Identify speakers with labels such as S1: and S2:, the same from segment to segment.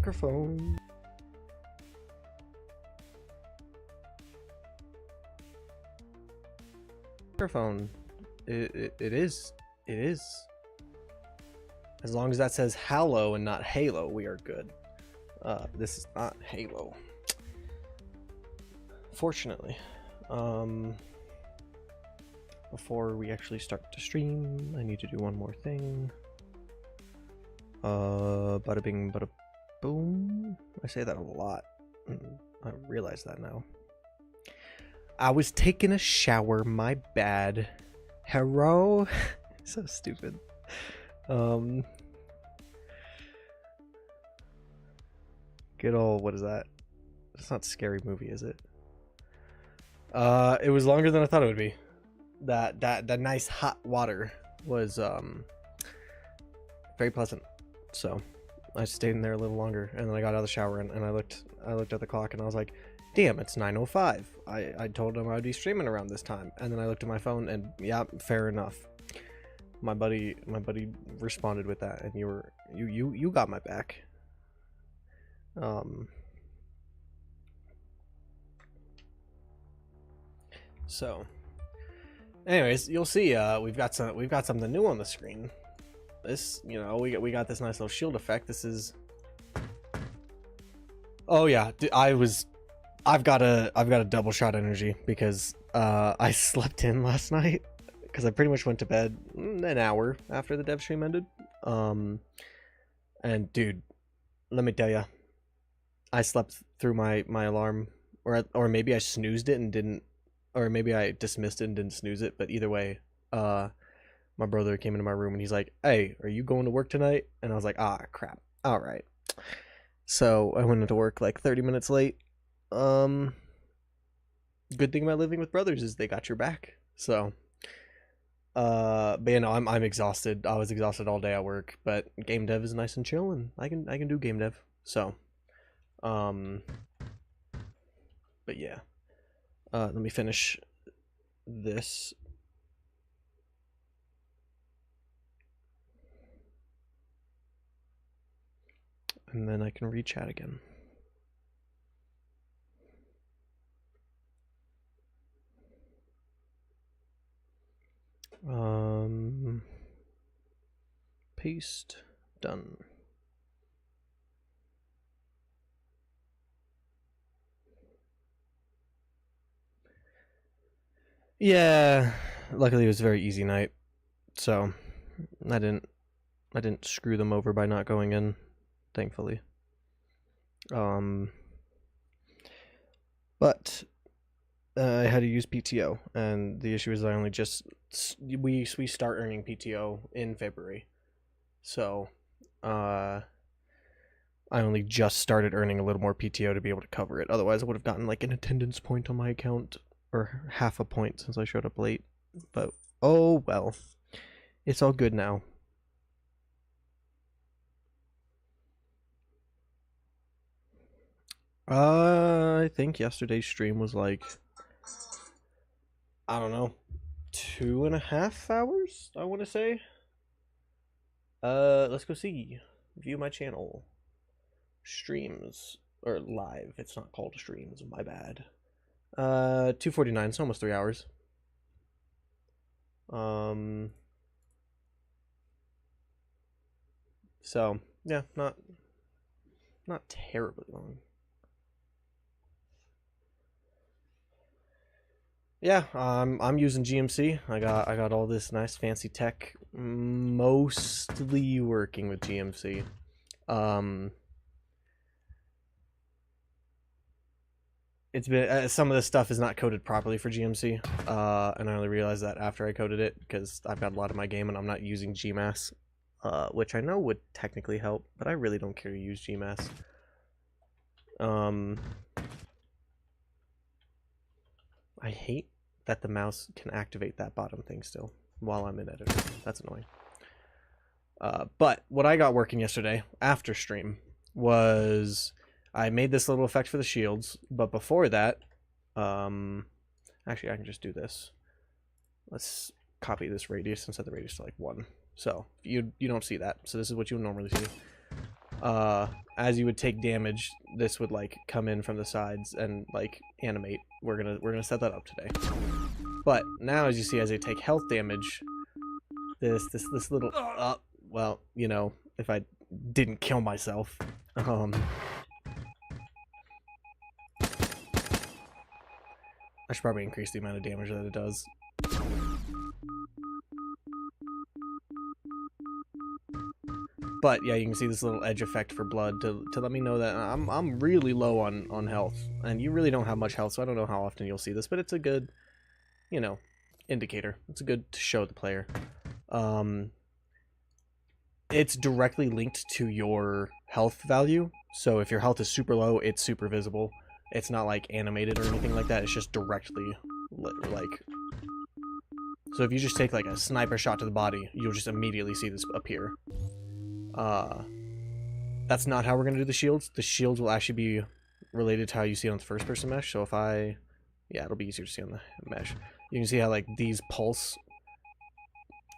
S1: microphone. Microphone. It is. It is. As long as that says Halo and not Halo, we are good. This is not Halo. Fortunately. Before we actually start to stream, I need to do one more thing. Bada bing, bada boom. I say that a lot. I realize that now. I was taking a shower, my bad. Hello? So stupid. Good old, what is that? It's not Scary Movie, is it? It was longer than I thought it would be. That nice hot water was very pleasant. So I stayed in there a little longer, and then I got out of the shower and I looked at the clock and I was like, damn, it's 9:05. I told him I would be streaming around this time, and then I looked at my phone and yeah, fair enough. My buddy responded with that, and you got my back. So anyways, you'll see we've got something new on the screen. This, you know, we got this nice little shield effect. This is, oh yeah, I've got a double shot energy because I slept in last night because I pretty much went to bed an hour after the dev stream ended. And dude, let me tell you, I slept through my alarm, or maybe I snoozed it and didn't, or maybe I dismissed it and didn't snooze it, but either way, my brother came into my room and he's like, hey, are you going to work tonight? And I was like, ah, crap. All right. So I went into work like 30 minutes late. Good thing about living with brothers is they got your back. So, but yeah, no, I'm exhausted. I was exhausted all day at work, but game dev is nice and chill, and I can do game dev. So, but yeah, let me finish this. And then I can re-chat again. Paste, done. Yeah, luckily it was a very easy night, so I didn't screw them over by not going in, thankfully. But I had to use PTO, and the issue is I only just we start earning PTO in February, so I only just started earning a little more PTO to be able to cover it. Otherwise, I would have gotten like an attendance point on my account, or half a point since I showed up late. But oh well, it's all good now. I think yesterday's stream was like, I don't know, 2.5 hours, I want to say. Let's go see. View my channel. Streams, or live. It's not called streams, my bad. 2:49, so almost 3 hours. So yeah, not terribly long. Yeah, I'm using GMC. I got all this nice fancy tech, mostly working with GMC. It's been some of this stuff is not coded properly for GMC, and I only realized that after I coded it because I've got a lot of my game and I'm not using GMAS, which I know would technically help, but I really don't care to use GMAS. I hate that the mouse can activate that bottom thing still while I'm in editor. That's annoying. But what I got working yesterday after stream was I made this little effect for the shields, but before that, actually I can just do this. Let's copy this radius and set the radius to like 1. So you don't see that. So this is what you would normally see. as you would take damage, this would like come in from the sides and like animate. We're gonna set that up today. But now, as you see, as I take health damage, this little well, you know, if I didn't kill myself, I should probably increase the amount of damage that it does. But yeah, you can see this little edge effect for blood to let me know that I'm really low on health, and you really don't have much health, so I don't know how often you'll see this, but it's a good, you know, indicator. It's good to show the player. It's directly linked to your health value, so if your health is super low, it's super visible. It's not like animated or anything like that. It's just directly like. So if you just take like a sniper shot to the body, you'll just immediately see this appear. That's not how we're going to do the shields. The shields will actually be related to how you see it on the first person mesh. So if yeah, it'll be easier to see on the mesh. You can see how like these pulse,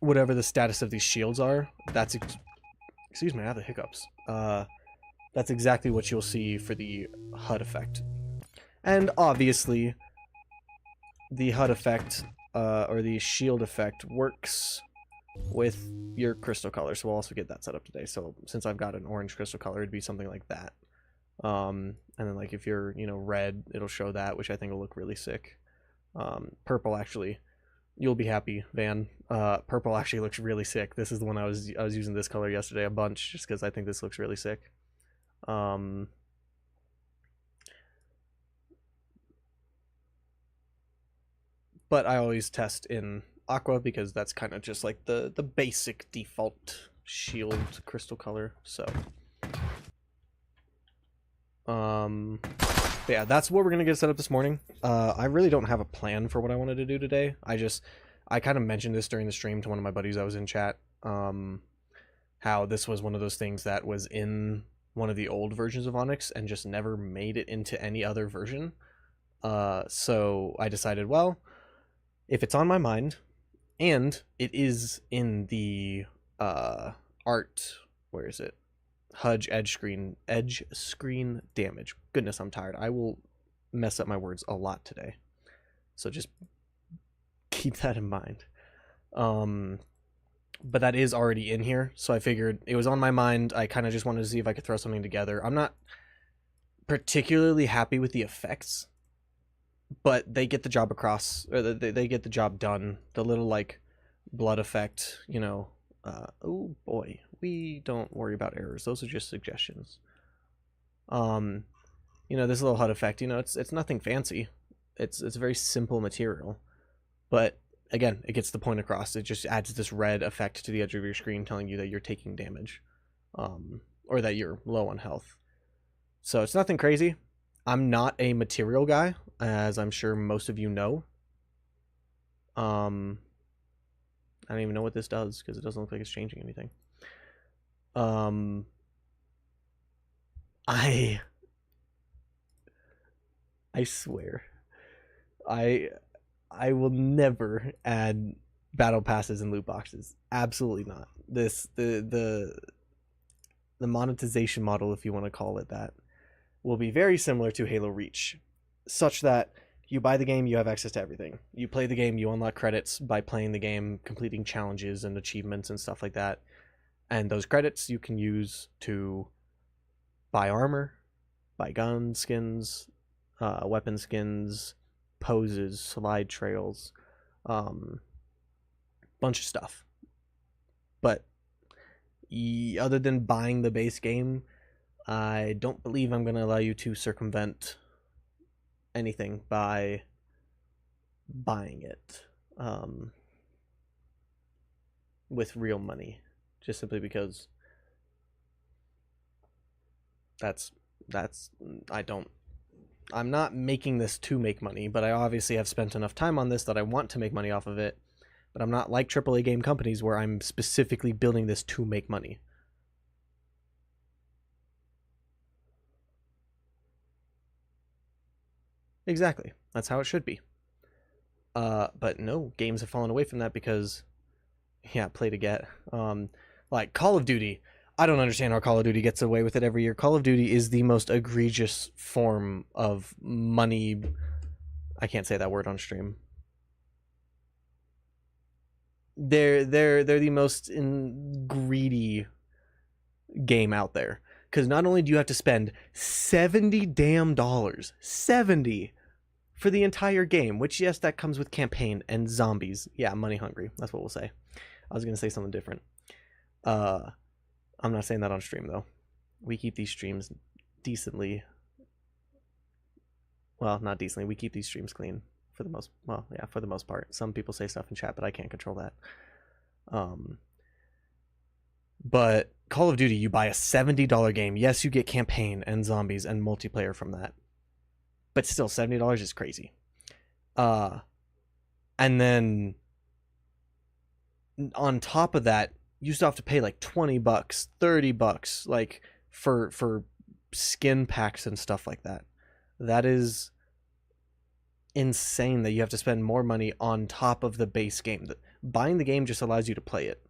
S1: whatever the status of these shields are, that's, excuse me, I have the hiccups. That's exactly what you'll see for the HUD effect. And obviously, the HUD effect, or the shield effect works with your crystal color, so we'll also get that set up today. So since I've got an orange crystal color, it'd be something like that. And then like if you're, you know, red, it'll show that, which I think will look really sick. Purple, actually, you'll be happy, Van. Purple actually looks really sick. This is the one I was using this color yesterday a bunch, just because I think this looks really sick. But I always test in aqua because that's kind of just like the basic default shield crystal color. So yeah, that's what we're gonna get set up this morning. I really don't have a plan for what I wanted to do today. I kind of mentioned this during the stream to one of my buddies I was in chat, how this was one of those things that was in one of the old versions of Onyx and just never made it into any other version. So I decided, well, if it's on my mind, and it is in the art, where is it? HUD edge screen damage. Goodness, I'm tired. I will mess up my words a lot today, so just keep that in mind. But that is already in here, so I figured it was on my mind. I kind of just wanted to see if I could throw something together. I'm not particularly happy with the effects, but they get the job across, or they get the job done. The little like blood effect, you know. Oh boy, we don't worry about errors. Those are just suggestions. You know, this little HUD effect, you know, it's nothing fancy. It's a very simple material, but again, it gets the point across. It just adds this red effect to the edge of your screen, telling you that you're taking damage, or that you're low on health. So it's nothing crazy. I'm not a material guy, as I'm sure most of you know. I don't even know what this does, because it doesn't look like it's changing anything. I swear, I will never add battle passes and loot boxes. Absolutely not. The monetization model, if you want to call it that, will be very similar to Halo Reach, such that you buy the game, you have access to everything. You play the game, you unlock credits by playing the game, completing challenges and achievements and stuff like that. And those credits you can use to buy armor, buy gun skins, weapon skins, poses, slide trails, bunch of stuff. But other than buying the base game, I don't believe I'm going to allow you to circumvent anything by buying it with real money, just simply because I'm not making this to make money, but I obviously have spent enough time on this that I want to make money off of it. But I'm not like AAA game companies where I'm specifically building this to make money. Exactly. That's how it should be. But no, games have fallen away from that because, yeah, play to get. Like Call of Duty, I don't understand how Call of Duty gets away with it every year. Call of Duty is the most egregious form of money. I can't say that word on stream. They're the most greedy game out there, because not only do you have to spend $70 for the entire game, which, yes, that comes with campaign and zombies. Yeah, money hungry. That's what we'll say. I was gonna say something different. I'm not saying that on stream though. We keep these streams decently. Well, not decently. We keep these streams clean for the most. Well, yeah, for the most part. Some people say stuff in chat, but I can't control that. But Call of Duty, you buy a $70 game. Yes, you get campaign and zombies and multiplayer from that, but still, $70 is crazy. And then on top of that, you still have to pay like $20, $30, like for skin packs and stuff like that. That is insane that you have to spend more money on top of the base game. Buying the game just allows you to play it.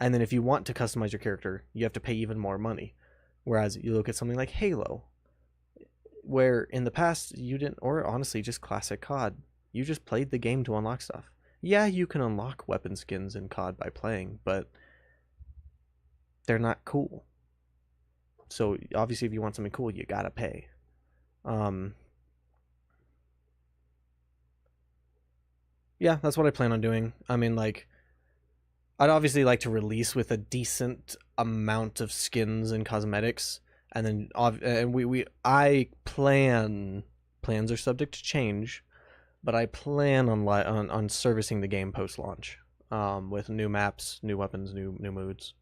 S1: And then if you want to customize your character, you have to pay even more money. Whereas you look at something like Halo, where in the past you didn't, or honestly just classic COD, you just played the game to unlock stuff. Yeah, you can unlock weapon skins in COD by playing, but they're not cool. So obviously if you want something cool, you gotta pay. Yeah, that's what I plan on doing. I mean, like, I'd obviously like to release with a decent amount of skins and cosmetics, and then plans are subject to change, but I plan on servicing the game post launch, with new maps, new weapons, new moods.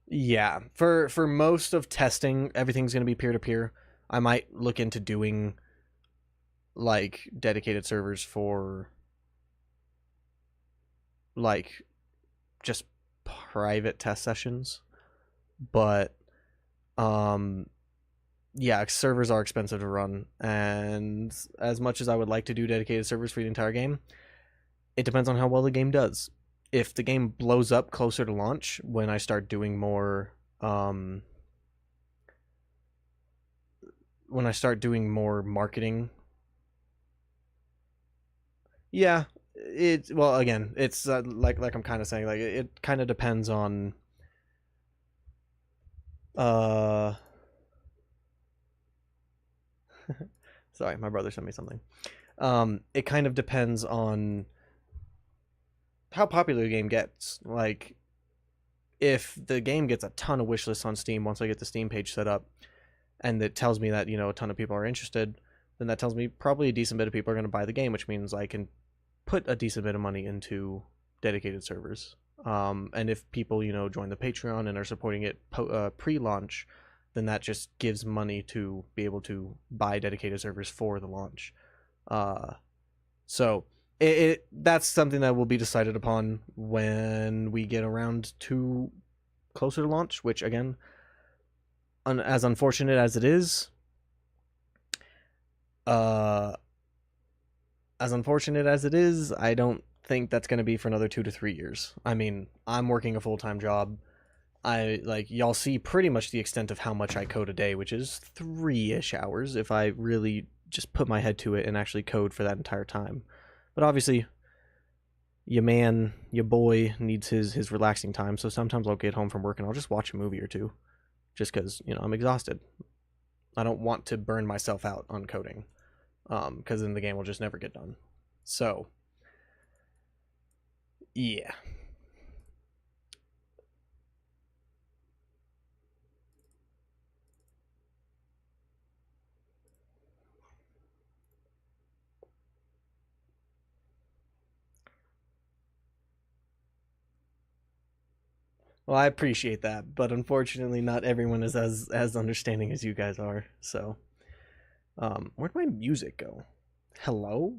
S1: Yeah, for most of testing, everything's gonna be peer to peer. I might look into doing like dedicated servers for like just private test sessions, but yeah, servers are expensive to run, and as much as I would like to do dedicated servers for the entire game, it depends on how well the game does. If the game blows up closer to launch, when I start doing more marketing. Yeah, well, again, it's like I'm kind of saying, like, it kind of depends on sorry, my brother sent me something. It kind of depends on how popular the game gets. Like, if the game gets a ton of wish lists on Steam once I get the Steam page set up, and it tells me that, you know, a ton of people are interested, then that tells me probably a decent bit of people are going to buy the game, which means I can put a decent bit of money into dedicated servers. And if people, you know, join the Patreon and are supporting it pre-launch, then that just gives money to be able to buy dedicated servers for the launch. So that's something that will be decided upon when we get around to closer to launch, which, again, as unfortunate as it is, I don't think that's going to be for another 2 to 3 years. I mean, I'm working a full-time job. Y'all see pretty much the extent of how much I code a day, which is 3-ish hours if I really just put my head to it and actually code for that entire time. But obviously, your boy needs his relaxing time, so sometimes I'll get home from work and I'll just watch a movie or two, just because, you know, I'm exhausted. I don't want to burn myself out on coding, because then the game will just never get done. So, yeah. Well, I appreciate that, but unfortunately, not everyone is as understanding as you guys are. So, where'd my music go? Hello?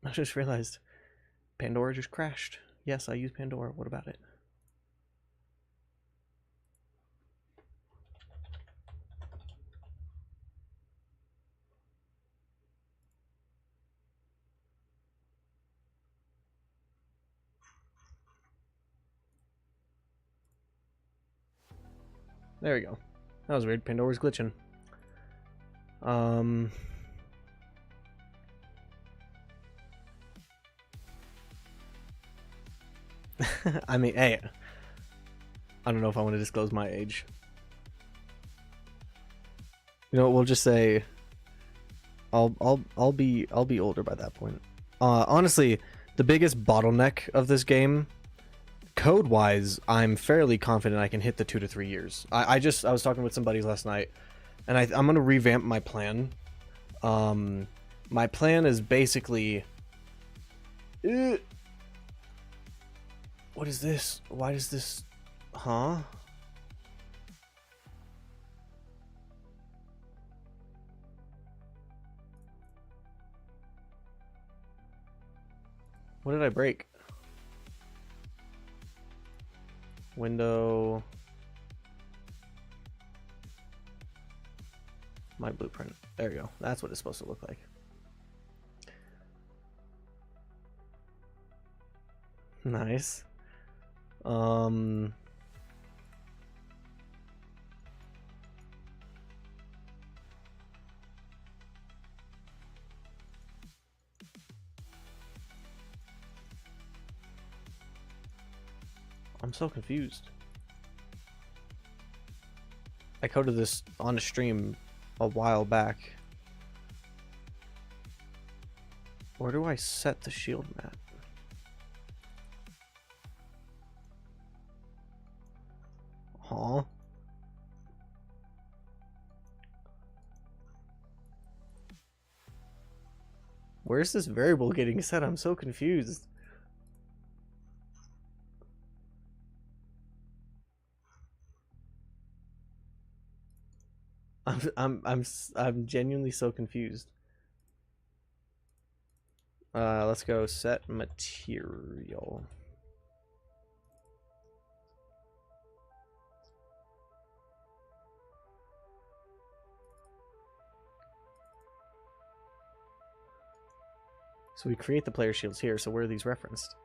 S1: I just realized Pandora just crashed. Yes, I use Pandora. What about it? There we go. That was weird. Pandora's glitching. I mean, hey, I don't know if I want to disclose my age. You know what, we'll just say I'll be older by that point. Honestly, the biggest bottleneck of this game, code-wise, I'm fairly confident I can hit the 2 to 3 years. I was talking with some buddies last night, and I'm gonna revamp my plan. My plan is basically, what is this? Why does this, huh? What did I break? Window. My blueprint. There you go. That's what it's supposed to look like. Nice. I'm so confused. I coded this on a stream a while back. Where do I set the shield map? Huh? Where's this variable getting set? I'm so confused. I'm genuinely so confused. Let's go set material. So we create the player shields here, so where are these referenced?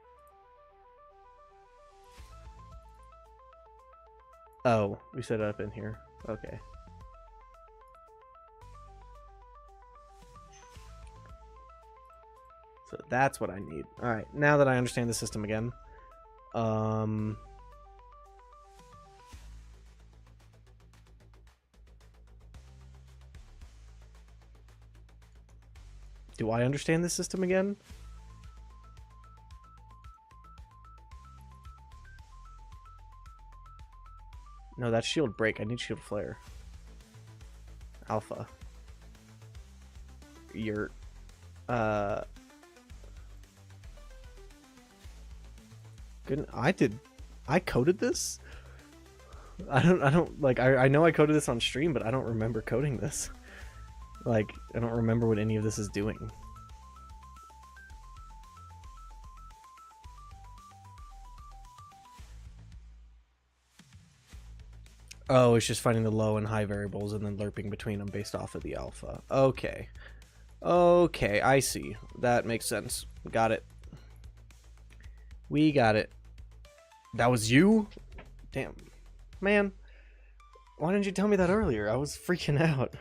S1: Oh, we set it up in here. Okay. So that's what I need. Alright, now that I understand the system again. Do I understand this system again? No, that's shield break. I need shield flare. Alpha. You're... Good. I coded this? I don't like I know I coded this on stream, but I don't remember coding this. Like, I don't remember what any of this is doing. Oh, it's just finding the low and high variables and then lerping between them based off of the alpha. Okay. Okay, I see. That makes sense. Got it. We got it. That was you? Damn. Man. Why didn't you tell me that earlier? I was freaking out.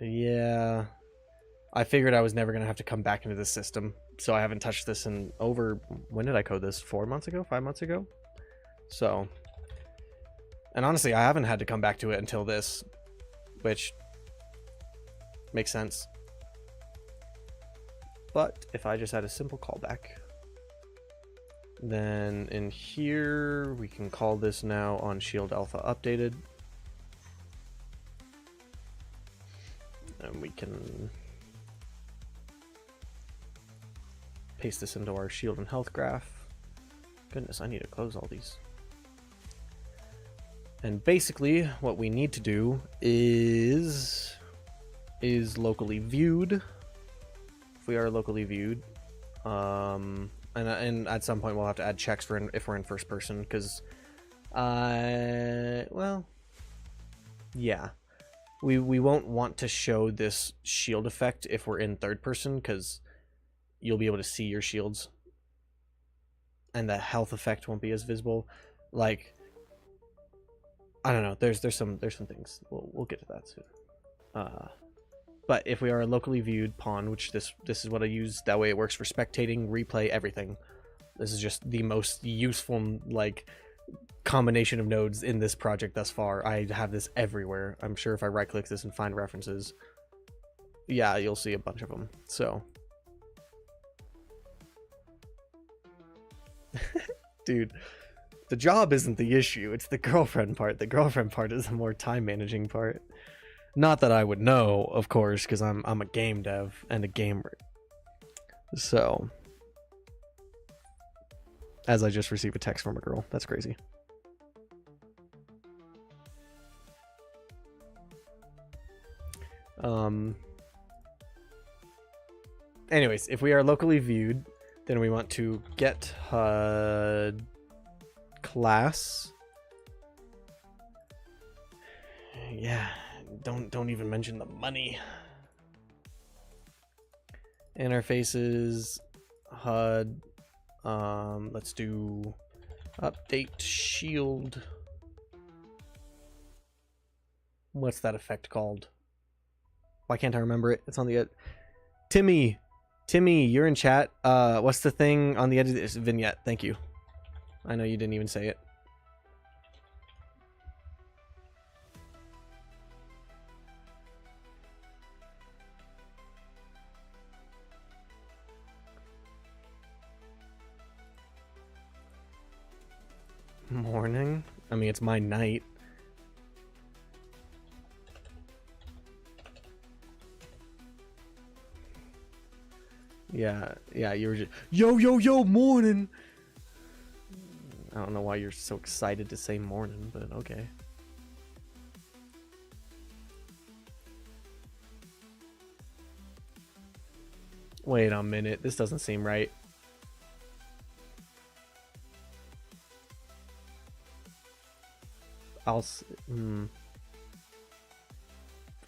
S1: Yeah. I figured I was never going to have to come back into this system, so I haven't touched this in over... When did I code this? 4 months ago? 5 months ago? So... And honestly, I haven't had to come back to it until this, which makes sense. But if I just had a simple callback, then in here, we can call this now on Shield Alpha Updated. And we can... paste this into our shield and health graph. Goodness, I need to close all these. And basically, what we need to do is locally viewed. If we are locally viewed, and at some point we'll have to add checks for if we're in first person, because, well, yeah, we won't want to show this shield effect if we're in third person, because you'll be able to see your shields, and the health effect won't be as visible. Like, I don't know. There's some things. We'll get to that soon. But if we are a locally viewed pawn, which this is what I use, that way it works for spectating, replay, everything. This is just the most useful, like, combination of nodes in this project thus far. I have this everywhere. I'm sure if I right click this and find references, yeah, you'll see a bunch of them. So dude, the job isn't the issue, it's the girlfriend part. The girlfriend part is the more time managing part. Not that I would know, of course, because I'm a game dev and a gamer. So, as I just received a text from a girl. That's crazy. Anyways, if we are locally viewed, then we want to get HUD class. Yeah, don't even mention the money. Interfaces, HUD. Let's do update shield. What's that effect called? Why can't I remember it? It's on the Timmy, you're in chat. What's the thing on the edge of this vignette? Thank you. I know you didn't even say it. Morning? I mean, it's my night. Yeah, you were just, yo, morning! I don't know why you're so excited to say morning, but okay. Wait a minute, this doesn't seem right.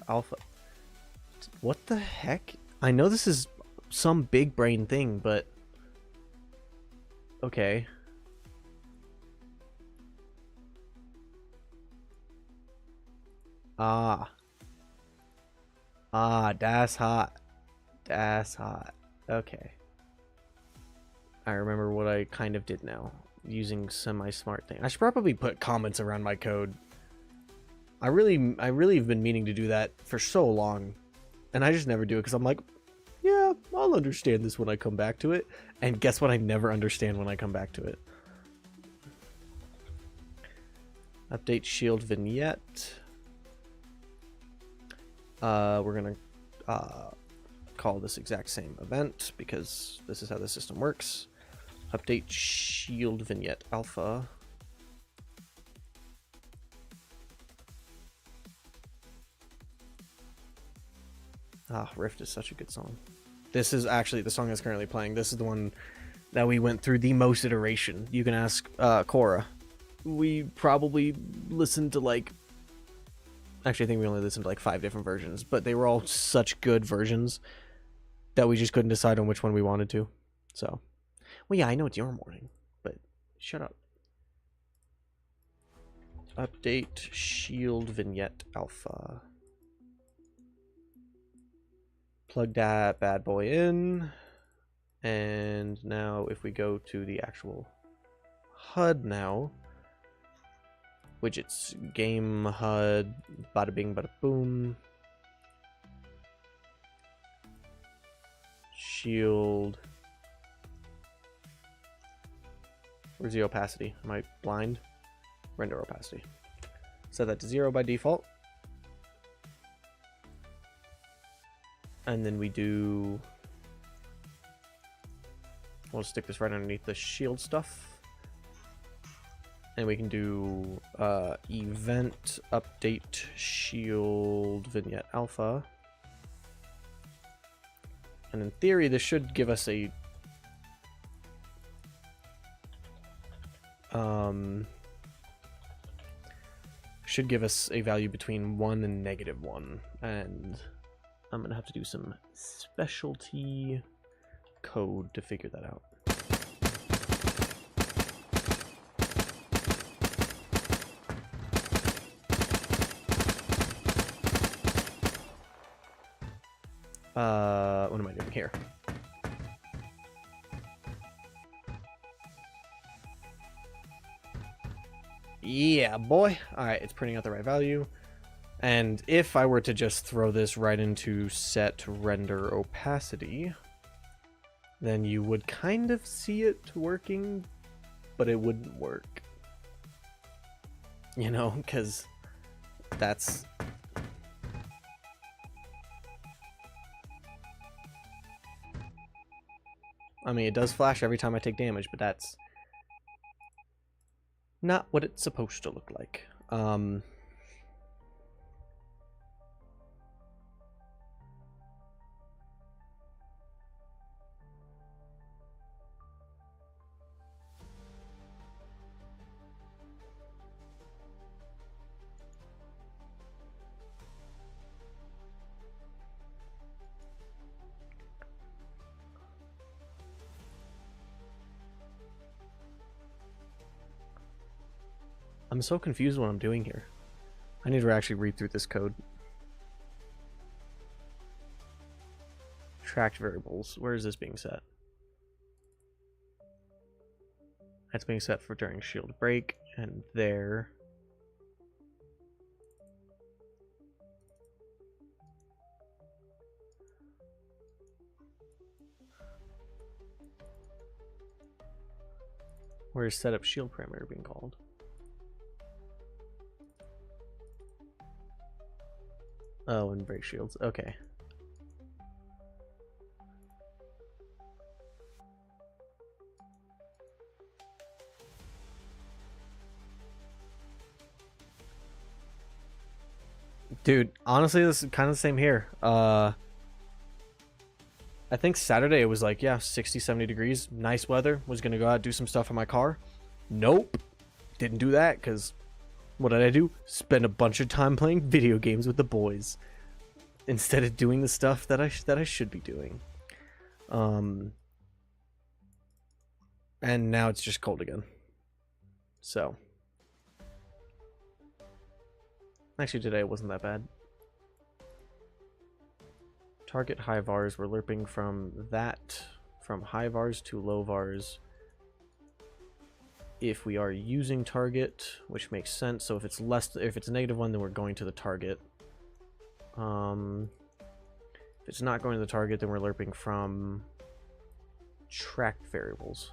S1: Alpha. What the heck? I know this is some big brain thing, but okay. That's hot. That's hot. Okay. I remember what I kind of did now. Using semi-smart thing. I should probably put comments around my code. I really have been meaning to do that for so long. And I just never do it because I'm like, yeah, I'll understand this when I come back to it. And guess what? I never understand when I come back to it. Update shield vignette. We're gonna call this exact same event because this is how the system works. Update shield vignette alpha. Rift is such a good song. This is actually the song that's currently playing. This is the one that we went through the most iteration. You can ask Cora. We probably listened to like... Actually, I think we only listened to like 5 different versions, but they were all such good versions that we just couldn't decide on which one we wanted to. So, well, yeah, I know it's your morning, but shut up. Update shield vignette alpha. Plug that bad boy in. And now if we go to the actual HUD now, widgets, game HUD, bada bing, bada boom. Shield. Where's the opacity? Am I blind? Render opacity. Set that to 0 by default. And then we do... We'll stick this right underneath the shield stuff. And we can do event update shield vignette alpha. And in theory, this should give us a should give us a value between 1 and -1. And I'm going to have to do some specialty code to figure that out. What am I doing here? Yeah, boy. Alright, it's printing out the right value. And if I were to just throw this right into set render opacity, then you would kind of see it working, but it wouldn't work. You know, because that's... I mean, it does flash every time I take damage, but that's not what it's supposed to look like. I'm so confused what I'm doing here. I need to actually read through this code. Tracked variables. Where is this being set? That's being set for during shield break, and there. Where is setup shield parameter being called? Oh, and break shields. Okay. Dude, honestly, this is kind of the same here. I think Saturday it was like, yeah, 60, 70 degrees. Nice weather. Was going to go out do some stuff in my car. Nope. Didn't do that because what did I do? Spend a bunch of time playing video games with the boys instead of doing the stuff that I should be doing. And now it's just cold again. So actually today it wasn't that bad. Target high vars, we're lerping from high vars to low vars if we are using target, which makes sense. So if it's -1, then we're going to the target. If it's not going to the target, then we're lerping from tracked variables.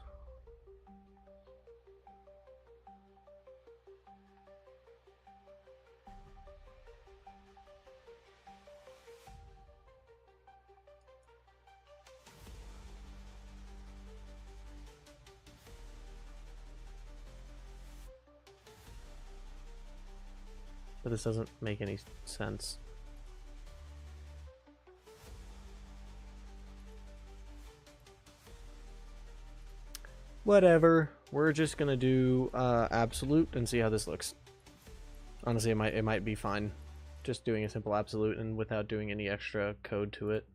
S1: But this doesn't make any sense. Whatever. We're just gonna do absolute and see how this looks. Honestly, it might be fine, just doing a simple absolute and without doing any extra code to it.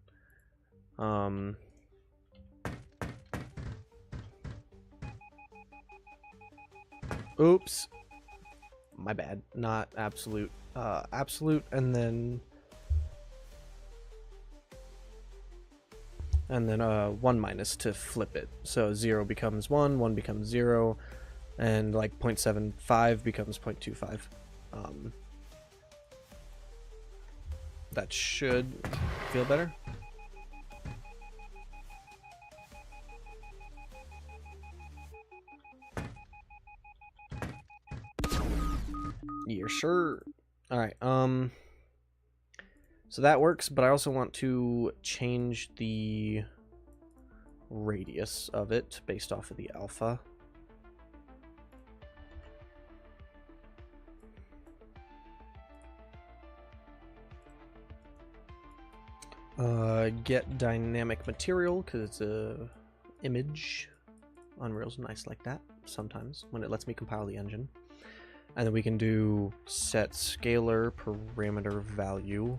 S1: Oops. My bad. Not absolute. Absolute and then 1 minus to flip it. So 0 becomes 1, 1 becomes 0, and like 0.75 becomes 0.25. That should feel better. Yeah, sure. All right. So that works, but I also want to change the radius of it based off of the alpha. Get dynamic material because it's a image. Unreal's nice like that sometimes when it lets me compile the engine. And then we can do set scalar parameter value.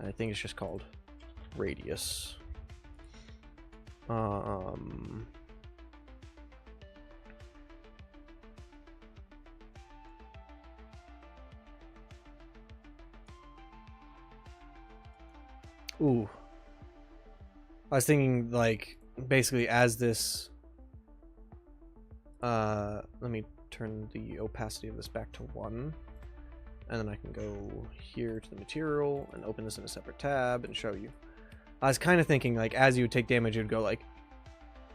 S1: I think it's just called radius. Ooh. I was thinking, like, basically as this... let me turn the opacity of this back to 1. And then I can go here to the material and open this in a separate tab and show you. I was kind of thinking, like, as you would take damage, it would go, like...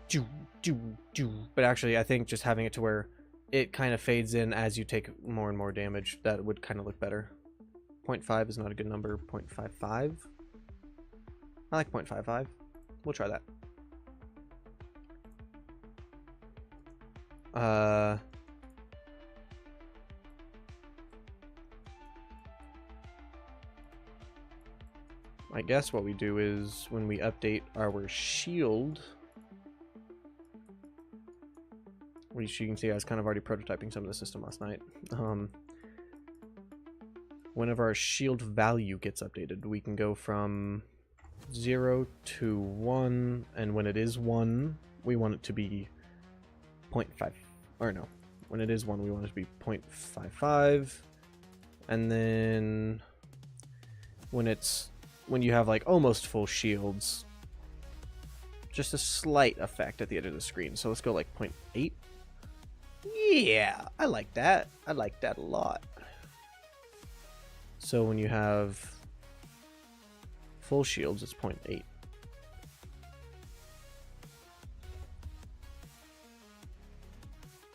S1: Doo, doo, doo. But actually, I think just having it to where it kind of fades in as you take more and more damage, that would kind of look better. 0.5 is not a good number. 0.55? I like 0.55. We'll try that. I guess what we do is when we update our shield, which you can see I was kind of already prototyping some of the system last night. Whenever our shield value gets updated, we can go from 0 to 1, and when it is 1, we want it to be 0.5, or no, when it is 1, we want it to be 0.55, and then when you have like almost full shields, just a slight effect at the edge of the screen. So let's go like 0.8. Yeah, I like that. I like that a lot. So when you have full shields, it's 0.8.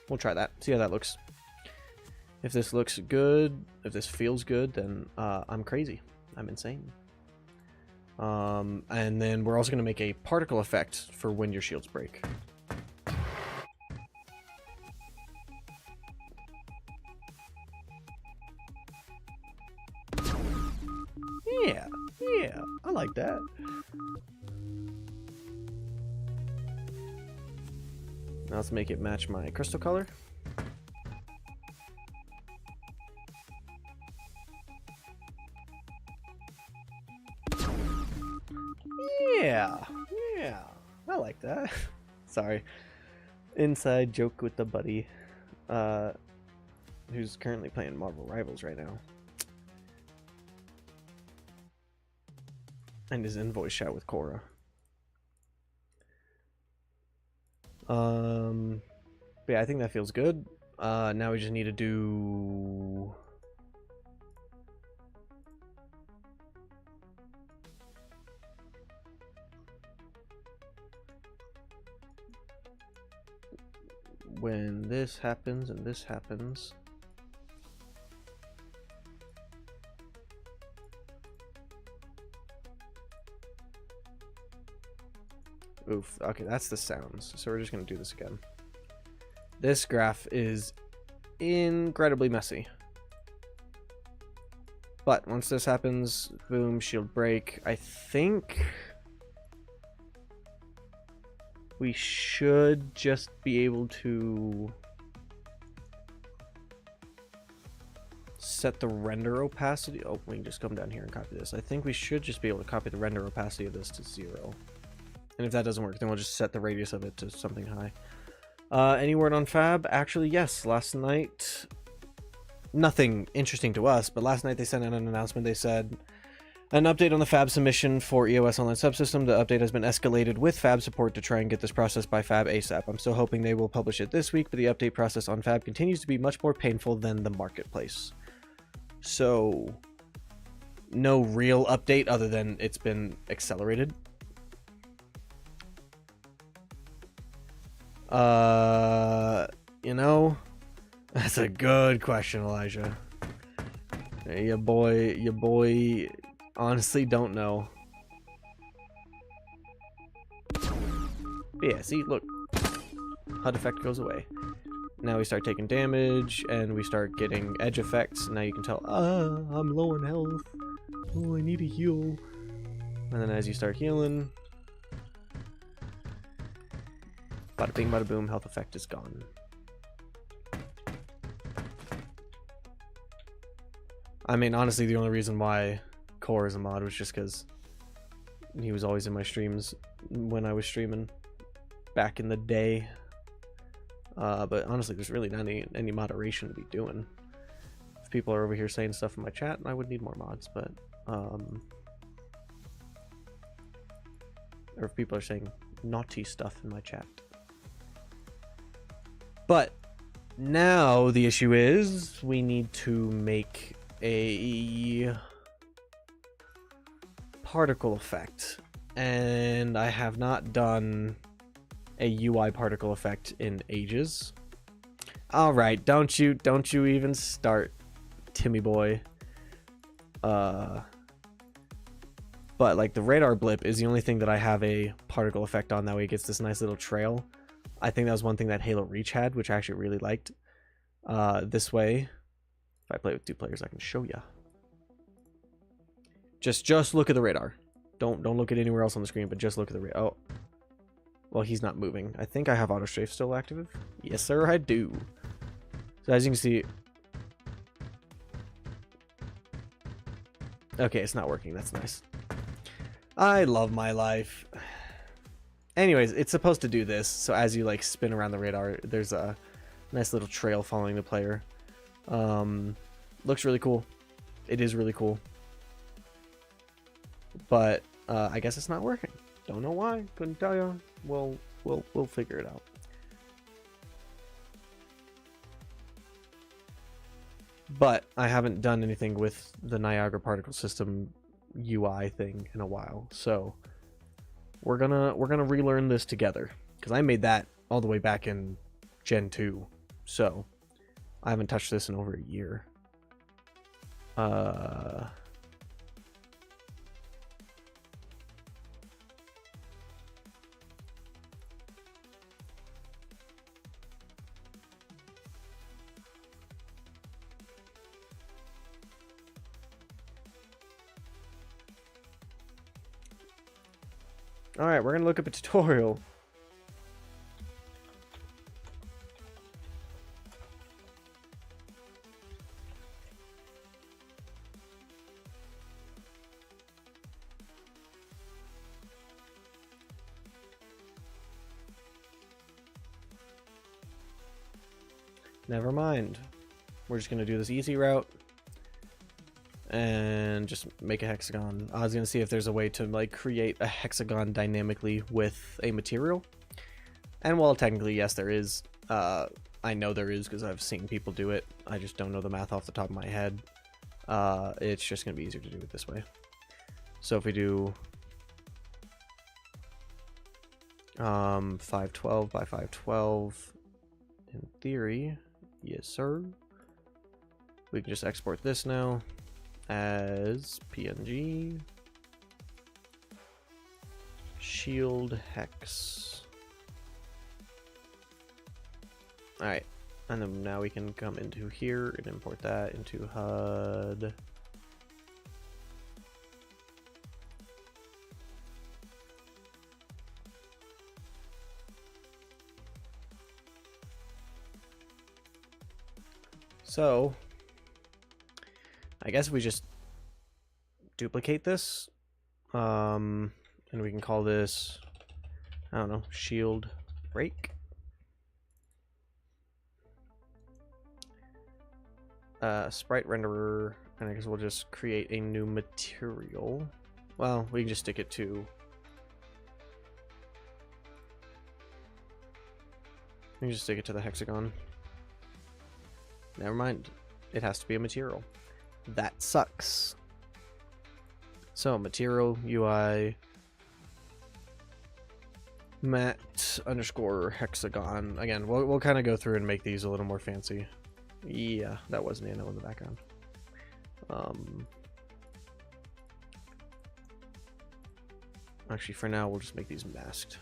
S1: We'll try that. See how that looks. If this looks good, if this feels good, then I'm crazy. I'm insane. And then we're also going to make a particle effect for when your shields break. Yeah, I like that. Now let's make it match my crystal color. Yeah, I like that. Sorry. Inside joke with the buddy, who's currently playing Marvel Rivals right now. And is in voice chat with Cora. But yeah, I think that feels good. Now we just need to do... when this happens and this happens... Oof, okay, that's the sounds. So we're just going to do this again. This graph is incredibly messy. But once this happens, boom, shield break. I think we should just be able to set the render opacity. Oh, we can just come down here and copy this. I think we should just be able to copy the render opacity of this to 0. And if that doesn't work, then we'll just set the radius of it to something high. Any word on Fab? Actually, yes. Last night, nothing interesting to us, but last night they sent out an announcement. They said, an update on the Fab submission for EOS Online Subsystem. The update has been escalated with Fab support to try and get this processed by Fab ASAP. I'm still hoping they will publish it this week, but the update process on Fab continues to be much more painful than the marketplace. So, no real update other than it's been accelerated. You know, that's a good question, Elijah. Your boy, honestly don't know. But yeah, see, look, HUD effect goes away. Now we start taking damage, and we start getting edge effects. Now you can tell, I'm low on health. Oh, I need a heal. And then as you start healing, bada bing, bada boom, health effect is gone. I mean, honestly, the only reason why Core is a mod was just because he was always in my streams when I was streaming back in the day. But honestly, there's really not any moderation to be doing. If people are over here saying stuff in my chat, I would need more mods, but or if people are saying naughty stuff in my chat. But now the issue is we need to make a particle effect, and I have not done a UI particle effect in ages. All right, don't you even start, Timmy boy. But like the radar blip is the only thing that I have a particle effect on. That way it gets this nice little trail. I think that was one thing that Halo Reach had, which I actually really liked. This way, if I play with 2 players, I can show ya. Just look at the radar. Don't look at anywhere else on the screen, but just look at the radar. Oh, well, he's not moving. I think I have auto strafe still active. Yes, sir, I do. So as you can see, okay, it's not working. That's nice. I love my life. Anyways, it's supposed to do this. So as you like spin around the radar, there's a nice little trail following the player. Looks really cool. It is really cool. But I guess it's not working. Don't know why. Couldn't tell you. We'll figure it out. But I haven't done anything with the Niagara particle system UI thing in a while, so we're gonna relearn this together, because I made that all the way back in Gen 2, so I haven't touched this in over a year. Alright, we're gonna look up a tutorial. Never mind. We're just gonna do this easy route and just make a hexagon. I was gonna see if there's a way to like create a hexagon dynamically with a material, and while technically yes there is, I know there is because I've seen people do it. I just don't know the math off the top of my head. It's just gonna be easier to do it this way. So if we do 512 by 512, in theory, yes sir, we can just export this now as PNG shield hex. Alright, and then now we can come into here and import that into HUD. So I guess we just duplicate this, and we can call this, I don't know, shield break. Sprite renderer, and I guess we'll just create a new material. Well, we can just stick it to, we can just stick it to the hexagon. Never mind, it has to be a material. That sucks. So material UI mat underscore hexagon. Again, we'll kind of go through and make these a little more fancy. Yeah, that was Nano in the background. Actually, for now, we'll just make these masked.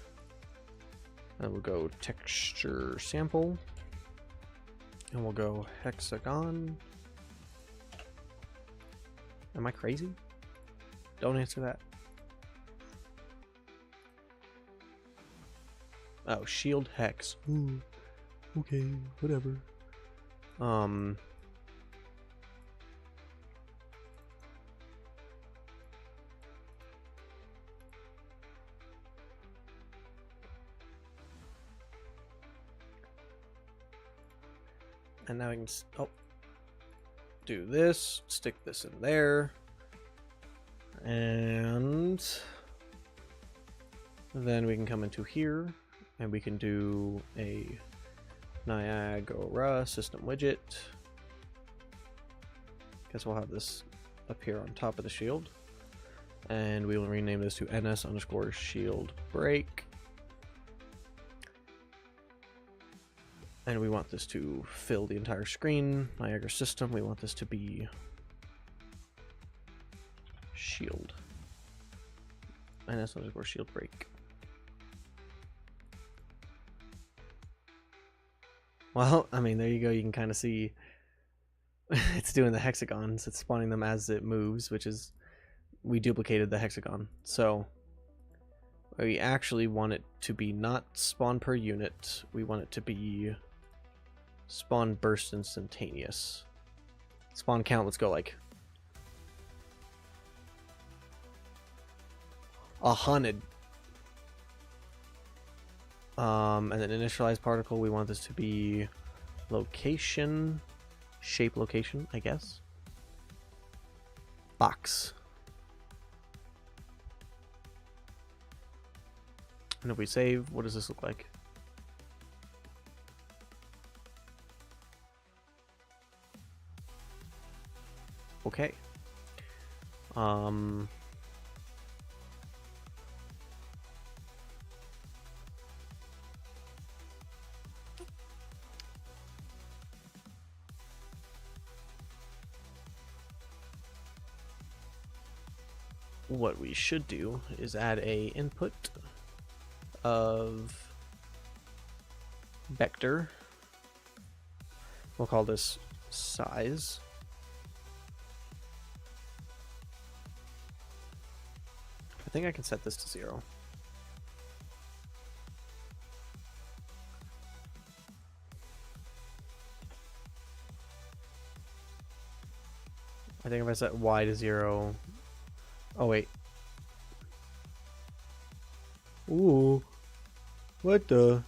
S1: And we'll go texture sample. And we'll go hexagon. Am I crazy? Don't answer that. Oh, shield hex. Ooh, okay, whatever. And now we can do this, stick this in there, and then we can come into here and we can do a Niagara system widget. Guess we'll have this up here on top of the shield, and we will rename this to ns_shield break. And we want this to fill the entire screen. Niagara system, we want this to be shield. ns_shield break. Well, I mean, there you go. You can kind of see it's doing the hexagons. It's spawning them as it moves, which is, we duplicated the hexagon. So we actually want it to be not spawn per unit. We want it to be spawn burst instantaneous. Spawn count, let's go like 100. And then initialize particle, we want this to be location, shape location, I guess. Box. And if we save, what does this look like? Okay. What we should do is add a input of vector. We'll call this size. I think I can set this to 0. I think if I set y to 0. Oh wait. Ooh. What the?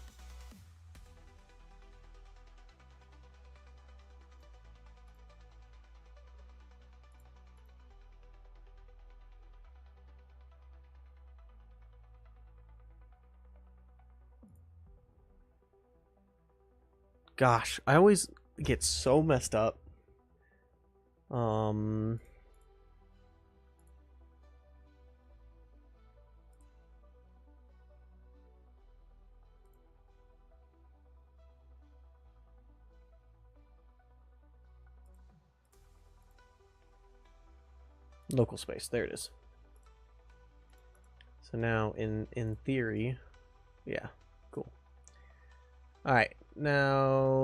S1: Gosh, I always get so messed up. Local space, there it is. So now in theory, yeah, cool. All right, now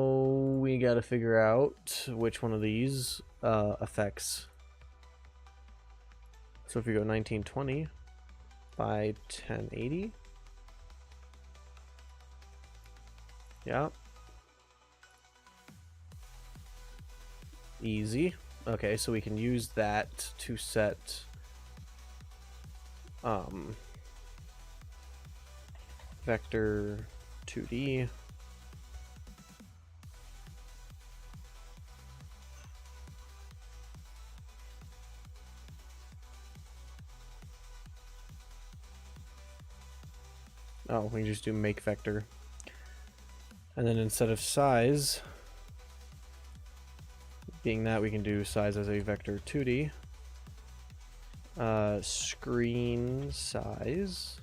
S1: we got to figure out which one of these affects. So if you go 1920 by 1080, yeah, easy. Okay, so we can use that to set vector 2D. Oh, we can just do make vector. And then instead of size being that, we can do size as a vector 2D. Screen size.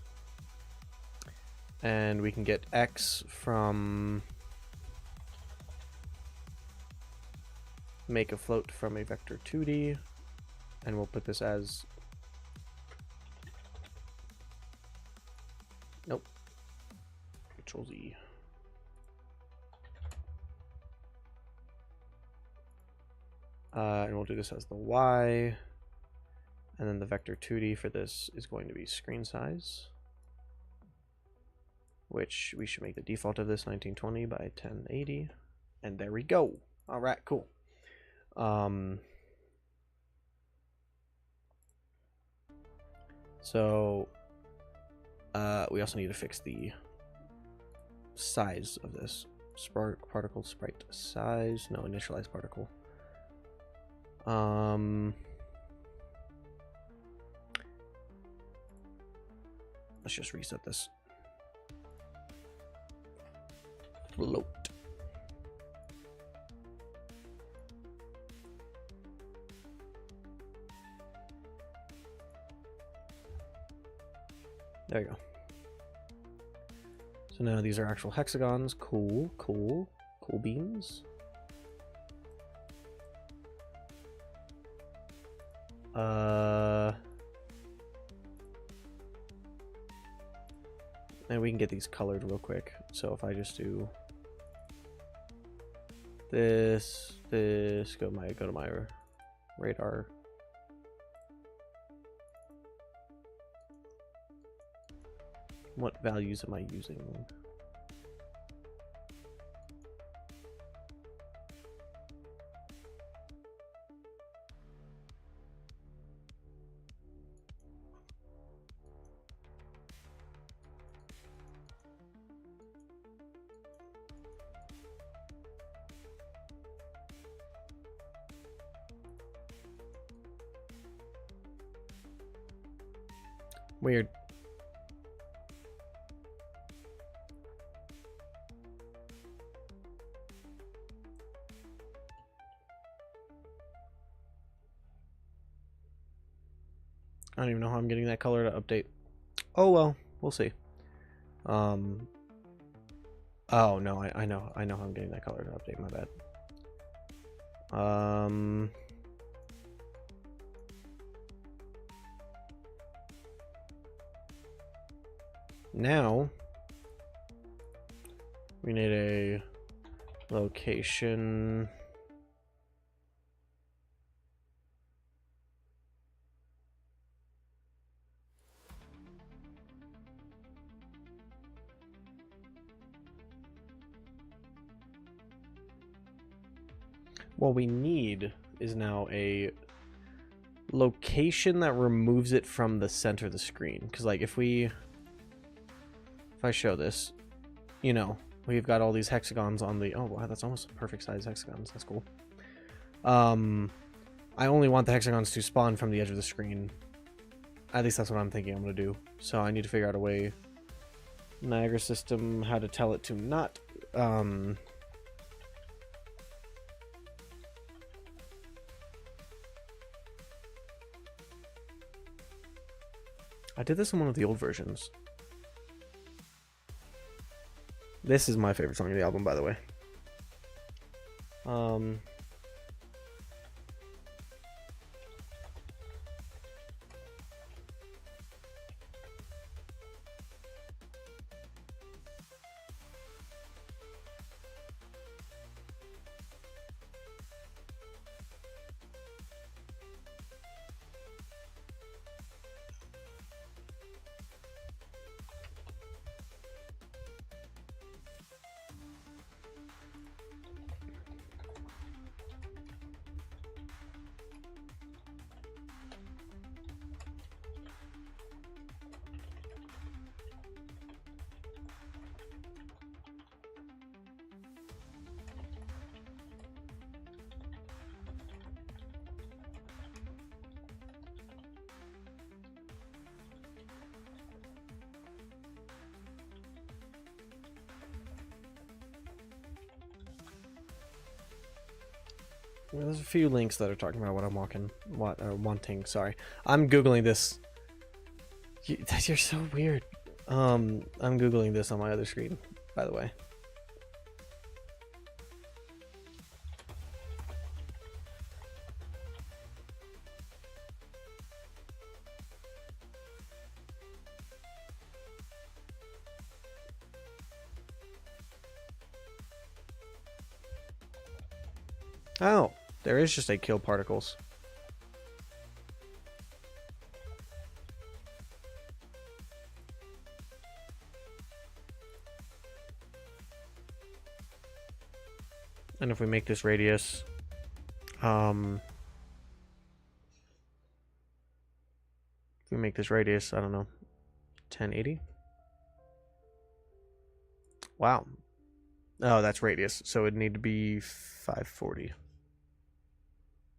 S1: And we can get X from make a float from a vector 2D. And we'll put this as, nope, Control Z. And we'll do this as the Y. And then the vector 2D for this is going to be screen size, which we should make the default of this 1920 by 1080. And there we go. All right, cool. So we also need to fix the size of this. Spark particle sprite size. No, initialize particle. Let's just reset this. Float. There you go. So now these are actual hexagons. Cool, cool, cool beans. And we can get these colored real quick. So if I just do this, go to my radar. What values am I using? Weird. I don't even know how I'm getting that color to update. Oh well, we'll see. Oh no, I know how I'm getting that color to update, my bad. Now we need a location. What we need is now a location that removes it from the center of the screen. Because like if I show this, you know, we've got all these hexagons on the, oh wow, that's almost perfect size hexagons. That's cool. I only want the hexagons to spawn from the edge of the screen. At least that's what I'm thinking I'm gonna do. So I need to figure out a way, Niagara system, how to tell it to not, I did this in one of the old versions. This is my favorite song of the album, by the way. There's a few links that are talking about what I'm wanting. Sorry, I'm googling this. You're so weird. I'm googling this on my other screen, by the way. Oh, there is just a kill particles. And if we make this radius, if we make this radius, I don't know, 1080. Wow. Oh, that's radius, so it'd need to be 540.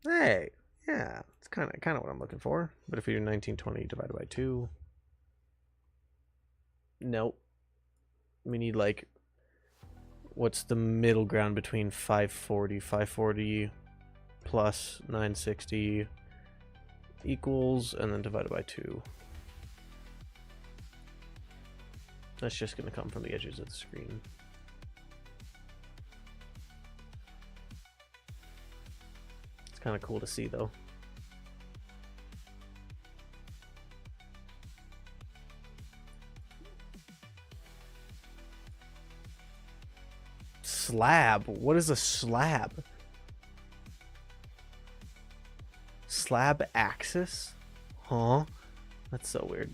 S1: Hey, yeah, it's kind of what I'm looking for. But if we do 1920 divided by 2, nope. We need like, what's the middle ground between 540? 540 plus 960 equals, and then divided by 2. That's just going to come from the edges of the screen. It's kind of cool to see, though. Slab? What is a slab? Slab axis? Huh? That's so weird.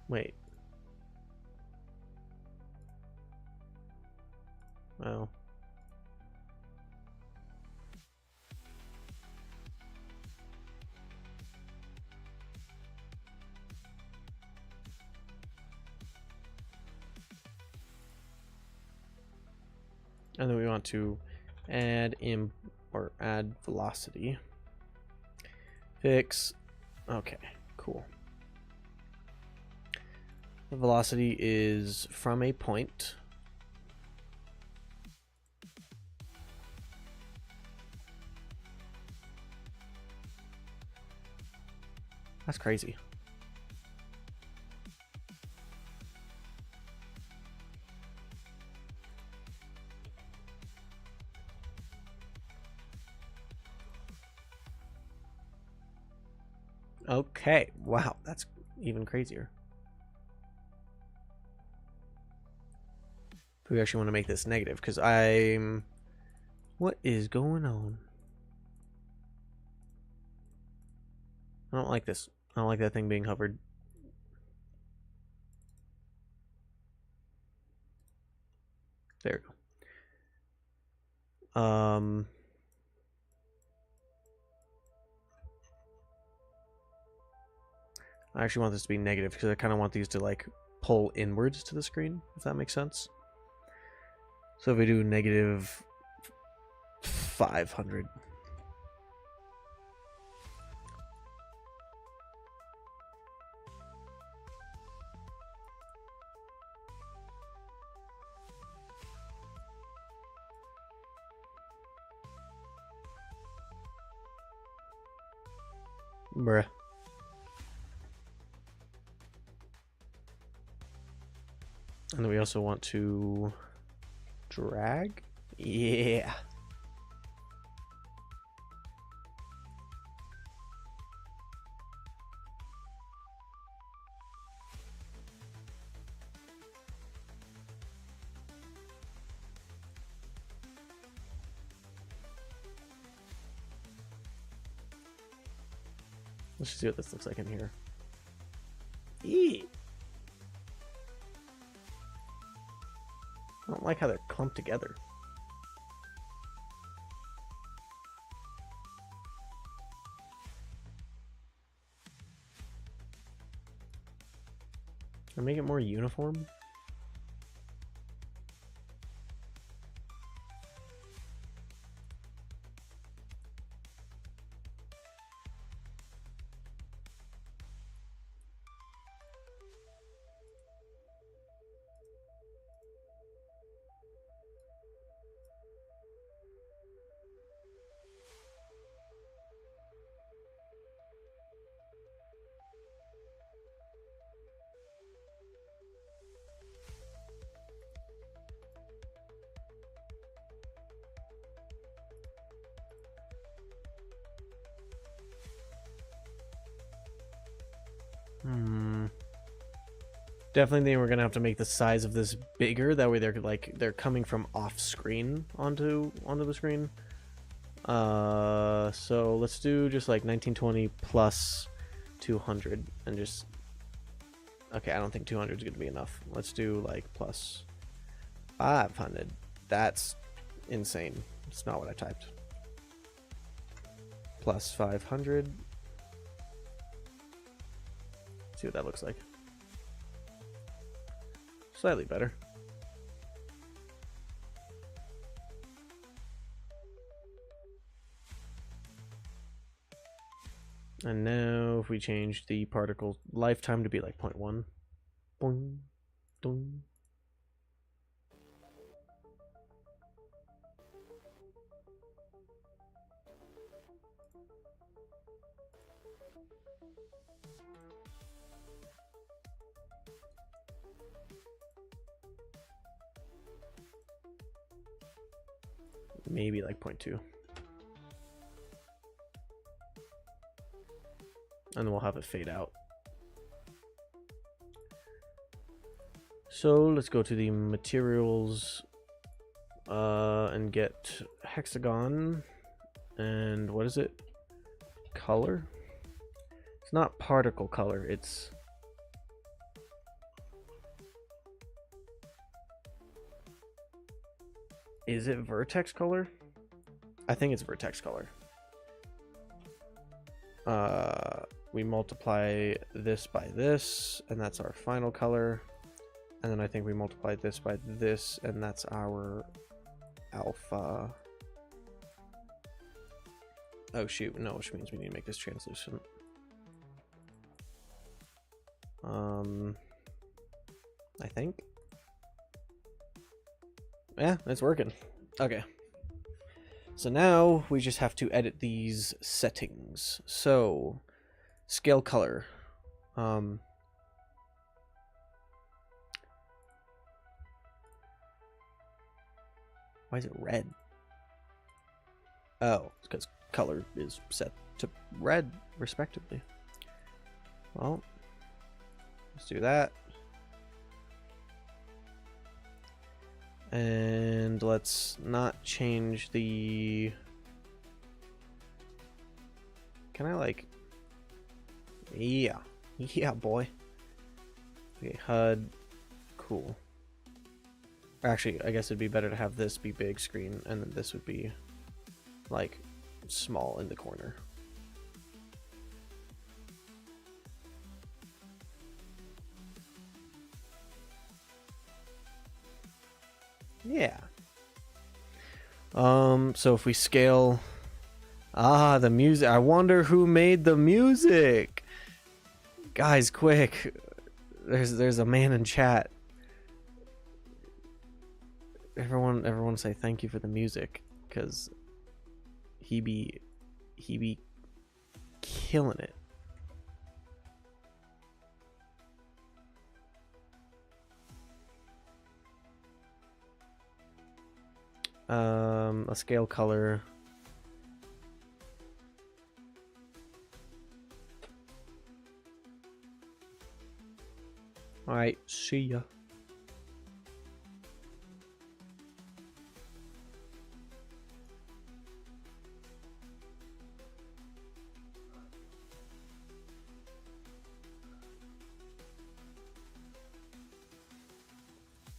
S1: Wait. Oh. And then we want to add add velocity. Fix. Okay, cool. The velocity is from a point. That's crazy. Okay, wow, that's even crazier. We actually want to make this negative, because I'm... What is going on? I don't like this. I don't like that thing being hovered. There we go. I actually want this to be negative because I kind of want these to like pull inwards to the screen, if that makes sense. So if we do negative 500. Bruh. And then we also want to drag. Yeah. Let's see what this looks like in here. Eee. I don't like how they're clumped together. Can I make it more uniform? Definitely think we're gonna have to make the size of this bigger. That way they're coming from off screen onto the screen. So let's do just like 1920 plus 200 and just... Okay, I don't think 200 is gonna be enough. Let's do like plus 500. That's insane. It's not what I typed. Plus 500. See what that looks like. Slightly better. And now if we change the particle lifetime to be like 0.1. Boing, boing. Maybe like 0.2. And then we'll have it fade out. So let's go to the materials and get hexagon. And what is it? Color? It's not particle color, it's... Is it vertex color? I think it's vertex color. We multiply this by this, and that's our final color. And then I think we multiply this by this, and that's our alpha. Oh shoot, no, which means we need to make this translucent. I think. Yeah, it's working. Okay. So now we just have to edit these settings. So, scale color. Why is it red? Oh, it's because color is set to red, respectively. Well, let's do that. And let's not change the... Can I like... Yeah. Yeah, boy. Okay, HUD. Cool. Actually, I guess it'd be better to have this be big screen, and then this would be, like, small in the corner. Yeah. So if we scale... Ah, the music. I wonder who made the music. Guys, quick. There's a man in chat. Everyone say thank you for the music, because he be killing it. A scale color. All right, see ya.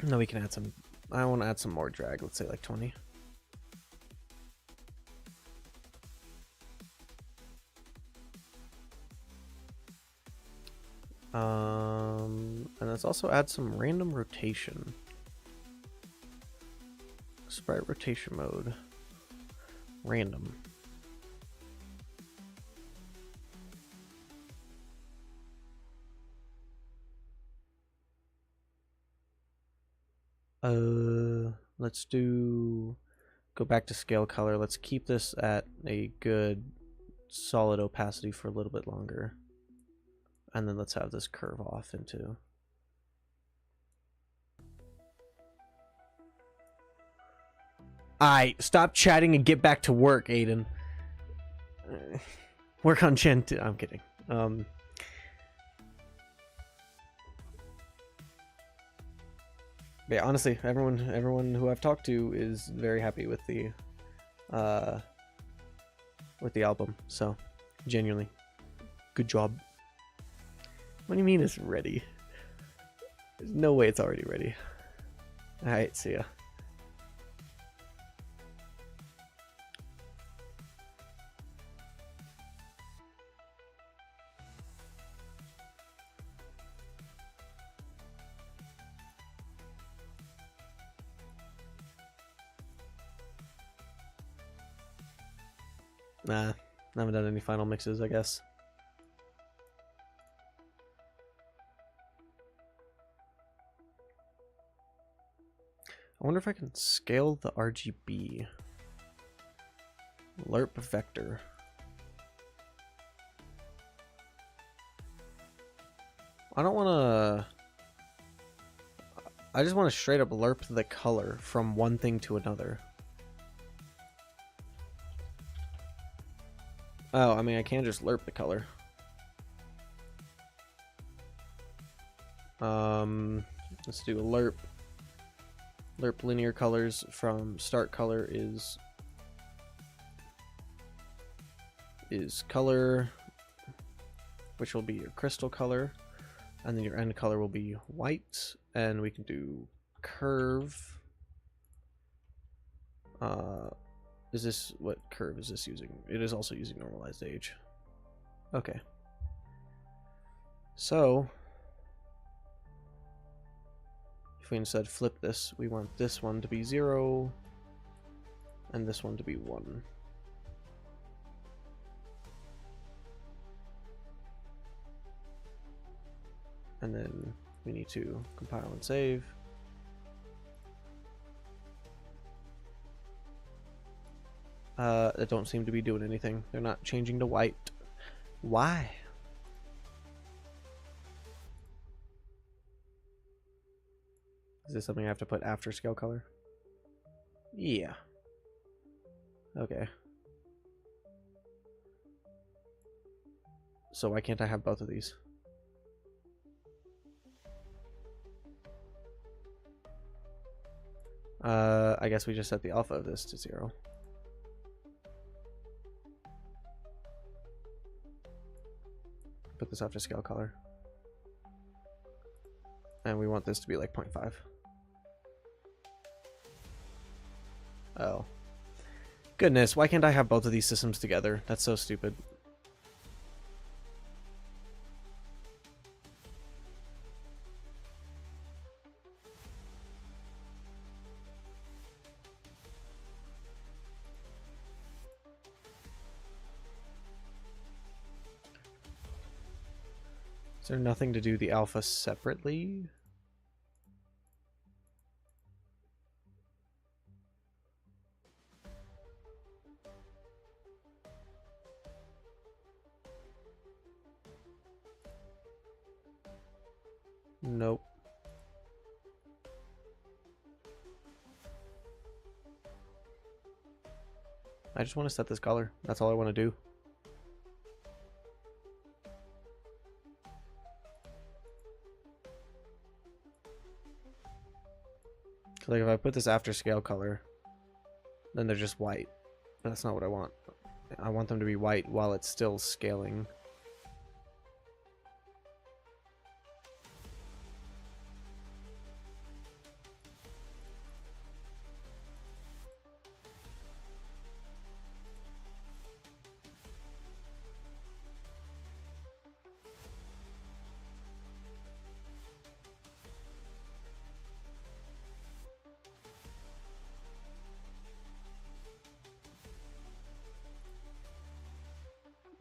S1: No, we can add some. I want to add some more drag. Let's say like 20. And let's also add some random rotation. Sprite rotation mode. Random. Let's go back to scale color. Let's keep this at a good solid opacity for a little bit longer. And then let's have this curve off into... Alright, stop chatting and get back to work, Aiden. Work on Gen 2. I'm kidding. Yeah, honestly, everyone who I've talked to is very happy with the album. So, genuinely, good job. What do you mean it's ready? There's no way it's already ready. Alright, see ya. Nah, I haven't done any final mixes, I guess. I wonder if I can scale the RGB. LERP vector. I don't want to... I just want to straight up LERP the color from one thing to another. Oh, I mean, I can just LERP the color. Let's do a LERP. LERP linear colors from start color is color, which will be your crystal color, and then your end color will be white, and we can do curve. Is this, what curve is this using? It is also using normalized age. Okay. So, if we instead flip this, we want this one to be 0, and this one to be 1. And then we need to compile and save. That don't seem to be doing anything. They're not changing to white. Why? Is this something I have to put after scale color? Yeah. Okay. So why can't I have both of these? I guess we just set the alpha of this to 0. Put this after scale color. And we want this to be like 0.5. Oh. Goodness, why can't I have both of these systems together? That's so stupid. Is there nothing to do the alpha separately? Nope. I just want to set this color. That's all I want to do. Like if I put this after scale color, then they're just white. That's not what I want. I want them to be white while it's still scaling.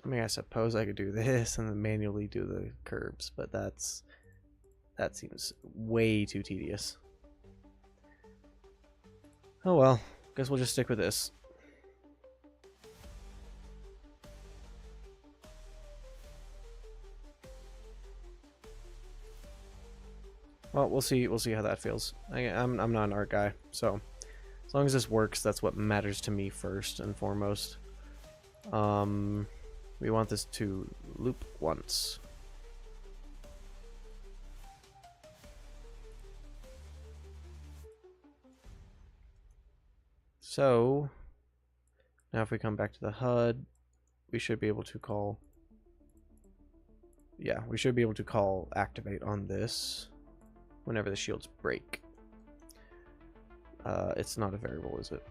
S1: I mean, I suppose I could do this and then manually do the curves, but that seems way too tedious. Oh well, guess we'll just stick with this. Well, we'll see how that feels. I'm not an art guy, so as long as this works, that's what matters to me first and foremost. We want this to loop once. So now if we come back to the HUD, we should be able to call, yeah, we should be able to call activate on this whenever the shields break. It's not a variable, is it?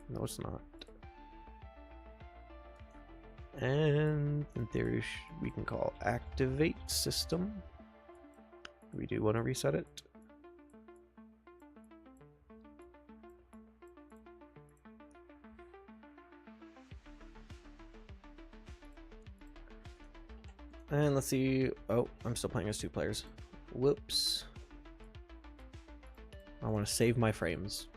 S1: No, it's not. And in theory, we can call activate system. We do want to reset it. And let's see. Oh, I'm still playing as 2 players. Whoops. I want to save my frames.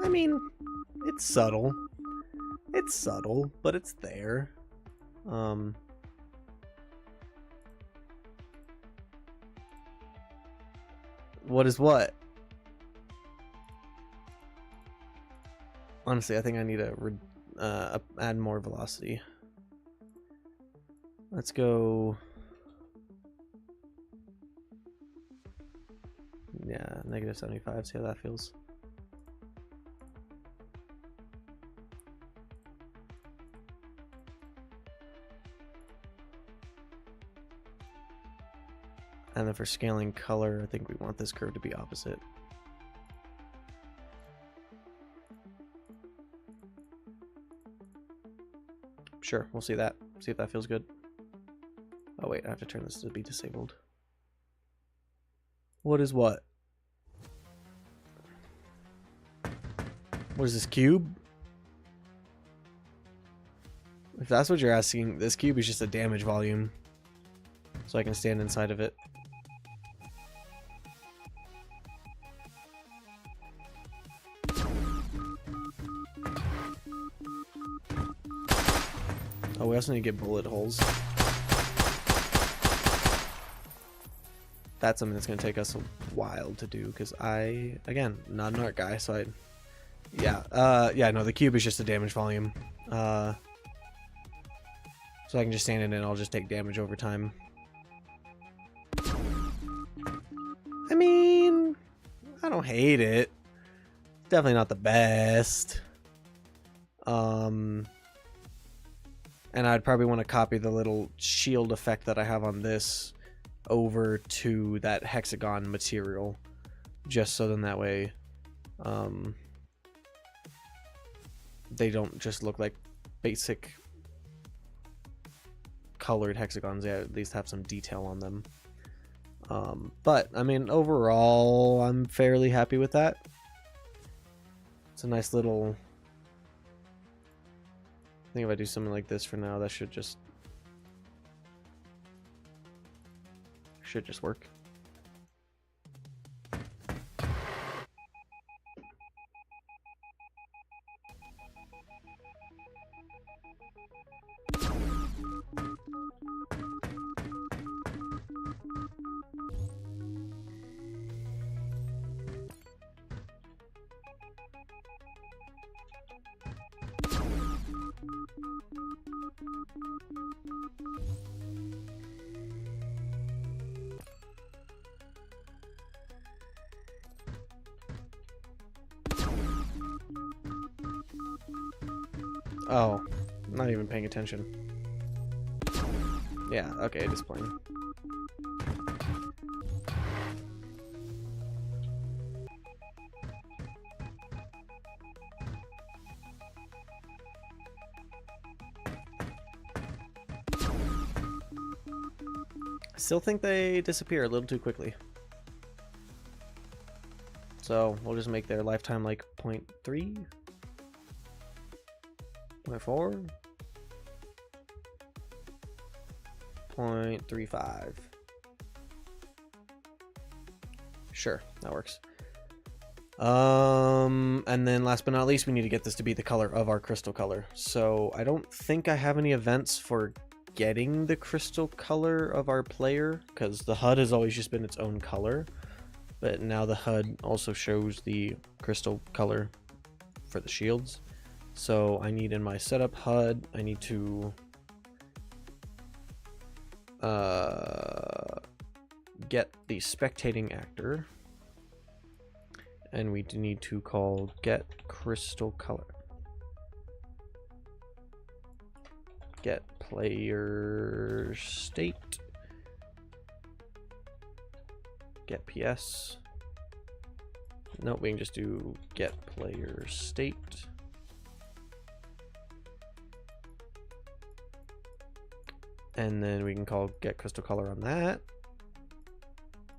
S1: I mean, it's subtle. It's subtle, but it's there. What is what? Honestly, I think I need to add more velocity. Let's go. Yeah, -75. See how that feels. And then for scaling color, I think we want this curve to be opposite. Sure, we'll see that. See if that feels good. Oh wait, I have to turn this to be disabled. What is what? What is this cube? If that's what you're asking, this cube is just a damage volume. So I can stand inside of it. Oh, we also need to get bullet holes. That's something that's going to take us a while to do, because again, not an art guy, so yeah, no, the cube is just a damage volume. So I can just stand in it and I'll just take damage over time. I mean, I don't hate it. Definitely not the best. And I'd probably want to copy the little shield effect that I have on this over to that hexagon material, just so then that way they don't just look like basic colored hexagons. They at least have some detail on them. But I mean, overall, I'm fairly happy with that. It's a nice little... I think if I do something like this for now, that should just work. Oh, I'm not even paying attention. Yeah, okay, just playing. I still think they disappear a little too quickly. So we'll just make their lifetime like 0.3? 0.4? 0.35. Sure, that works. And then last but not least, we need to get this to be the color of our crystal color. So I don't think I have any events for getting the crystal color of our player, because the HUD has always just been its own color, but now the HUD also shows the crystal color for the shields. So I need in my setup HUD, I need to get the spectating actor, and we need to call get crystal color, get player state, get PS. Nope, we can just do get player state. And then we can call get crystal color on that.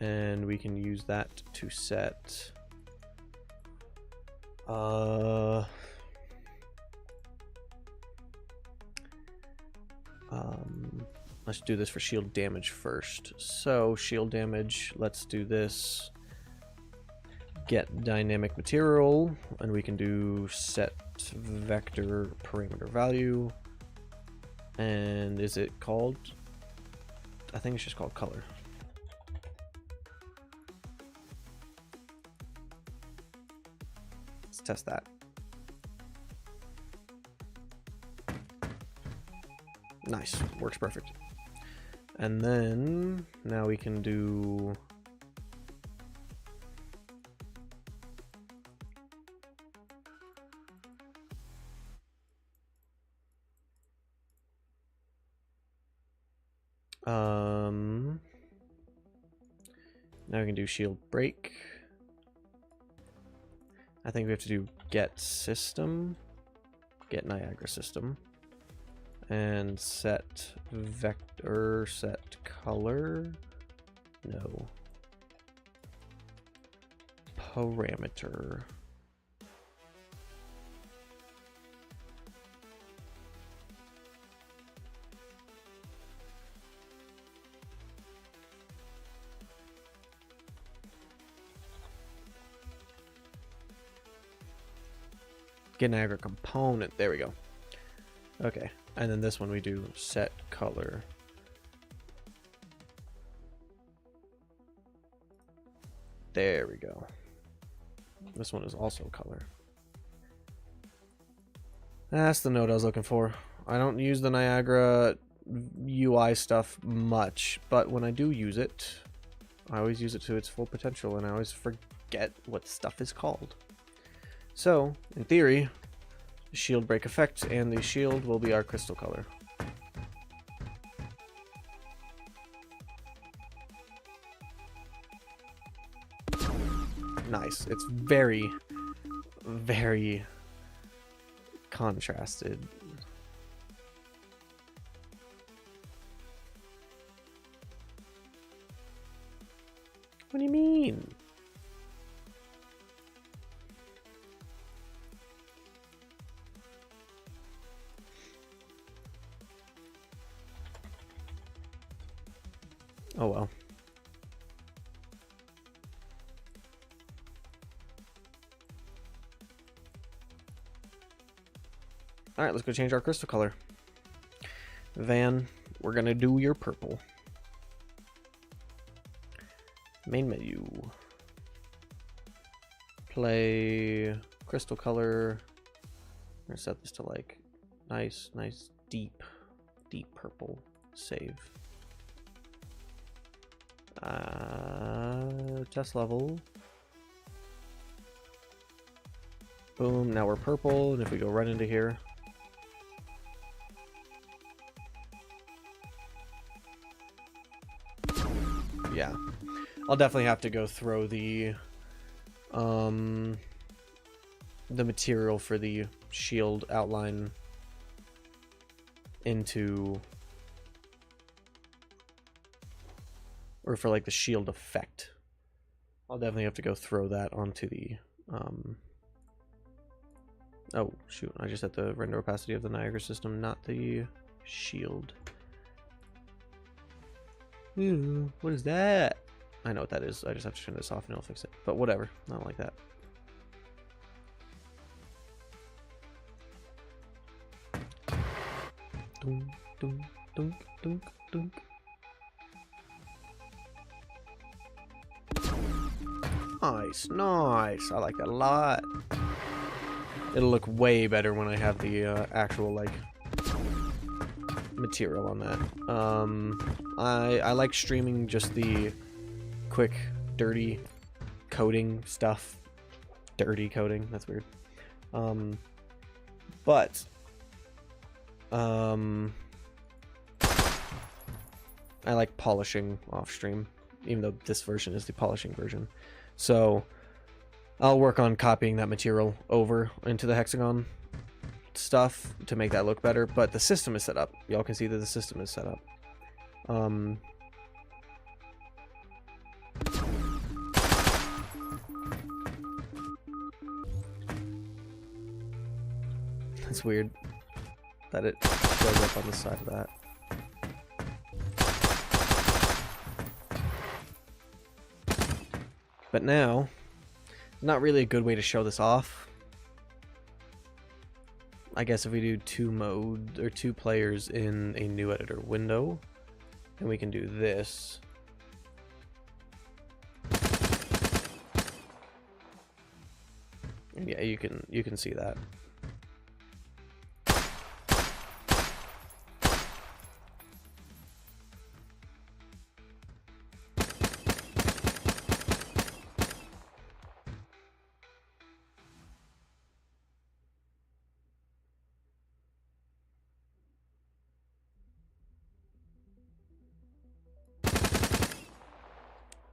S1: and we can use that to set let's do this for shield damage first. So shield damage, let's do this. Get dynamic material, and we can do set vector parameter value. And is it called? I think it's just called color. Let's test that. Nice, works perfect. And then now we can do now we can do shield break. I think we have to do get system, get Niagara system. And set vector, set color, no, parameter. Get Niagara component, there we go. Okay. And then this one we do set color. There we go. This one is also color. That's the node I was looking for. I don't use the Niagara UI stuff much, but when I do use it, I always use it to its full potential, and I always forget what stuff is called. So, in theory, shield break effect, and the shield will be our crystal color. Nice. It's very, very contrasted. What do you mean? Oh well. Alright, let's go change our crystal color. Van, we're gonna do your purple. Main menu. Play crystal color. I'm gonna set this to like nice deep purple. Save. Test level. Boom, now we're purple, and if we go right into here, yeah, I'll definitely have to go throw the material for the shield outline into, or for like the shield effect. I'll definitely have to go throw that onto the oh shoot, I just set the render opacity of the Niagara system, not the shield. Ooh, what is that? I know what that is. I just have to turn this off and it'll fix it. But whatever, I don't like that. Dunk, dunk, dunk, dunk, dunk. Nice, nice. I like that a lot. It'll look way better when I have the actual like material on that. I like streaming just the quick, dirty coding stuff. Dirty coding, that's weird. But I like polishing off stream, even though this version is the polishing version. So I'll work on copying that material over into the hexagon stuff to make that look better, but the system is set up. Y'all can see that the system is set up. It's weird that it shows up on the side of that. But now, not really a good way to show this off. I guess if we do 2 players in a new editor window, then we can do this. And yeah, you can see that.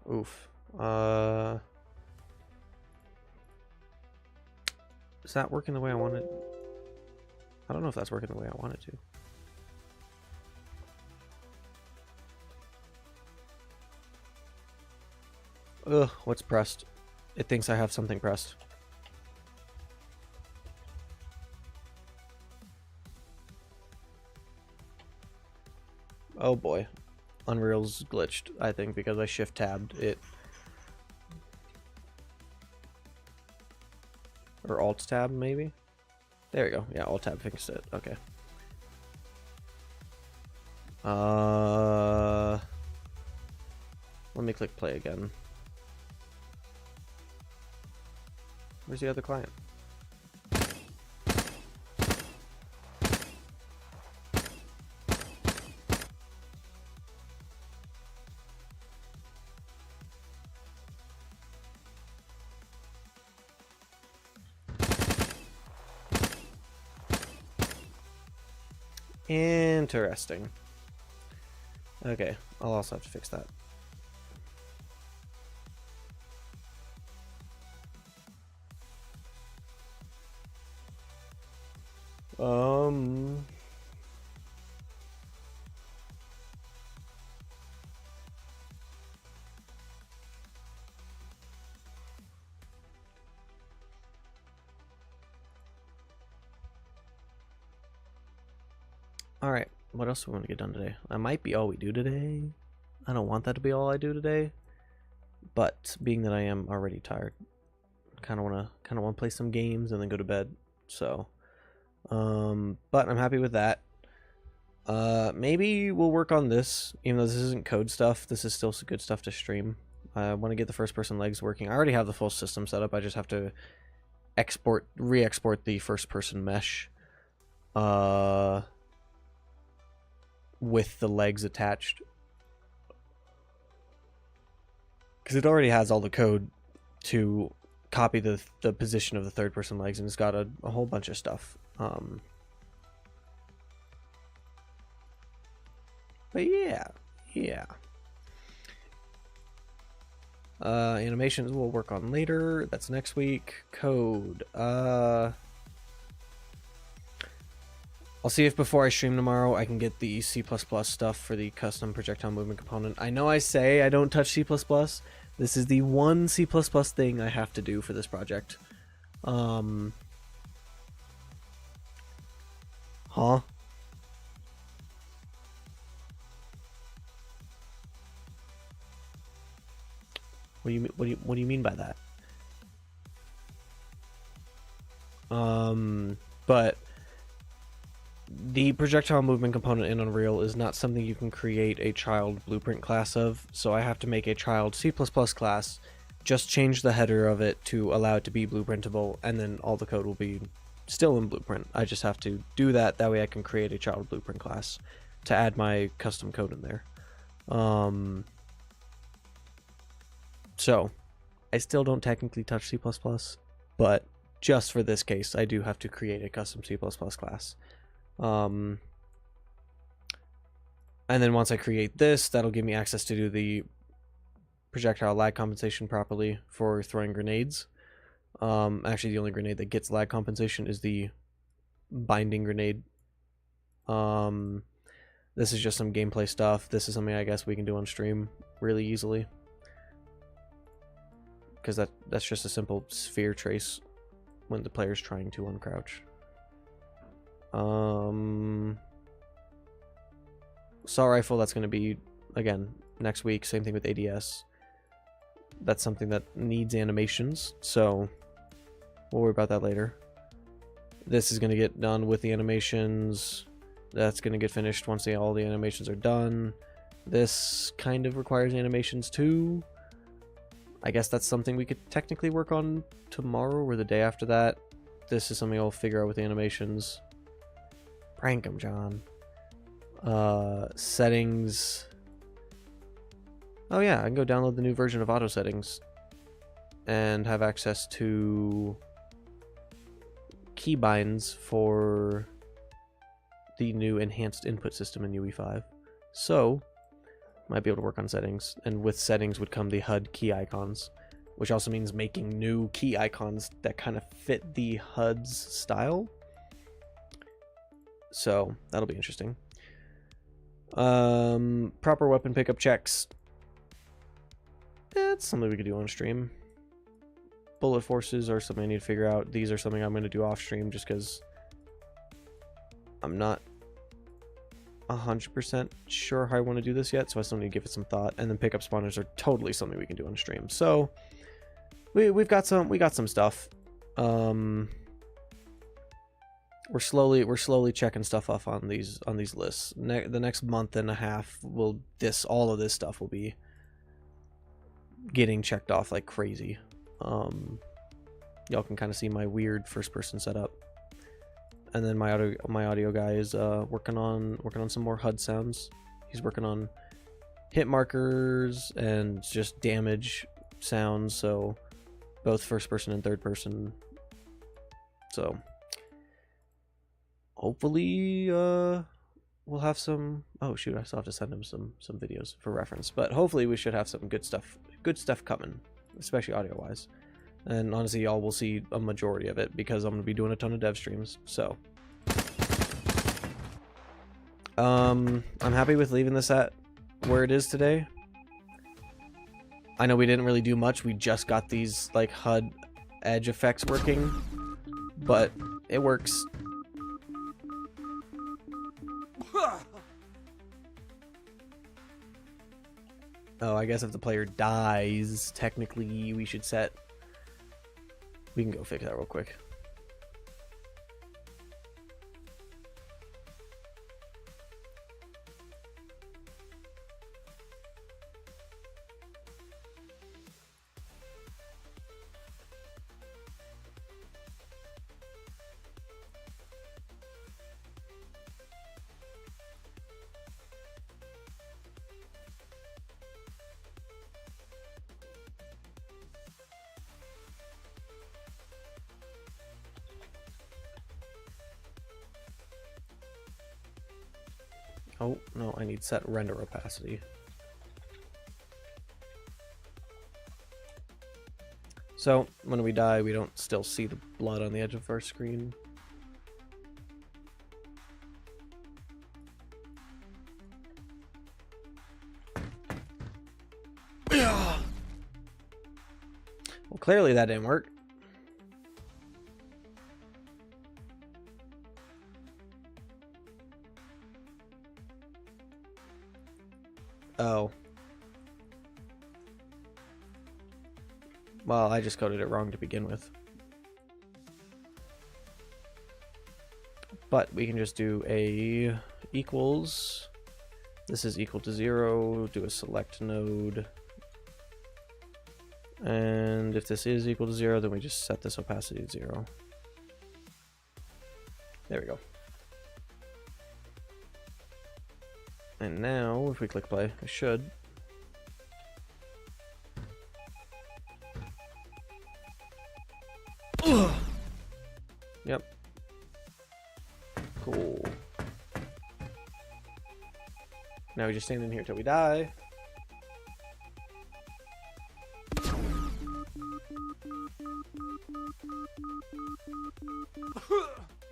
S1: Oof. Is that working the way I want it? I don't know if that's working the way I want it to. Ugh, what's pressed? It thinks I have something pressed. Oh boy. Unreal's glitched, I think, because I shift-tabbed it. Or Alt-tab, maybe? There we go. Yeah, Alt-tab fixed it. Okay. Let me click play again. Where's the other client? Interesting. Okay, I'll also have to fix that. Alright, what else do we want to get done today? That might be all we do today. I don't want that to be all I do today. But being that I am already tired, kinda wanna play some games and then go to bed. So but I'm happy with that. Maybe we'll work on this, even though this isn't code stuff, this is still some good stuff to stream. I want to get the first person legs working. I already have the full system set up, I just have to re-export the first person mesh with the legs attached, because it already has all the code to copy the position of the third person legs, and it's got a whole bunch of stuff. But yeah. Animations we'll work on later. That's next week. Code. I'll see if before I stream tomorrow I can get the C++ stuff for the custom projectile movement component. I know I say I don't touch C++. This is the one C++ thing I have to do for this project. Huh? What do you mean by that? But the projectile movement component in Unreal is not something you can create a child blueprint class of, so I have to make a child C++ class, just change the header of it to allow it to be blueprintable, and then all the code will be still in Blueprint. I just have to do that way I can create a child blueprint class to add my custom code in there. So I still don't technically touch C++, but just for this case I do have to create a custom C++ class. And then once I create this, that'll give me access to do the projectile lag compensation properly for throwing grenades. Actually, the only grenade that gets lag compensation is the binding grenade. This is just some gameplay stuff. This is something I guess we can do on stream really easily, because that's just a simple sphere trace when the player's trying to uncrouch. Assault rifle, that's going to be, again, next week. Same thing with ADS. That's something that needs animations, so we'll worry about that later. This is going to get done with the animations. That's going to get finished once all the animations are done. This kind of requires animations too. I guess that's something we could technically work on tomorrow or the day after that. This is something I'll figure out with the animations. Prank 'em, John. Settings. Oh yeah, I can go download the new version of auto settings and have access to keybinds for the new enhanced input system in UE5. So, might be able to work on settings, and with settings would come the HUD key icons, which also means making new key icons that kind of fit the HUD's style. So, that'll be interesting. Proper weapon pickup checks. That's something we could do on stream. Bullet forces are something I need to figure out. These are something I'm going to do off stream just because I'm not 100% sure how I want to do this yet, so I still need to give it some thought. And then pickup spawners are totally something we can do on stream. So we got some stuff. We're slowly checking stuff off on these lists. The next month and a half all of this stuff will be getting checked off like crazy. Y'all can kind of see my weird first person setup. And then my audio guy is working on some more HUD sounds. He's working on hit markers and just damage sounds, so both first person and third person. So hopefully we'll have some. Oh shoot, I still have to send him some videos for reference. But hopefully we should have some good stuff coming, especially audio wise. And honestly, y'all will see a majority of it because I'm going to be doing a ton of dev streams. So, I'm happy with leaving this at where it is today. I know we didn't really do much. We just got these like HUD edge effects working, but it works. Oh, I guess if the player dies, technically we should set. We can go fix that real quick. Oh, no, I need set render opacity. So, when we die, we don't still see the blood on the edge of our screen. Well, clearly that didn't work. Oh. Well, I just coded it wrong to begin with. But we can just do a equals. This is equal to 0. Do a select node. And if this is equal to 0, then we just set this opacity to 0. There we go. And now, if we click play, I should. Yep. Cool. Now we just stand in here till we die.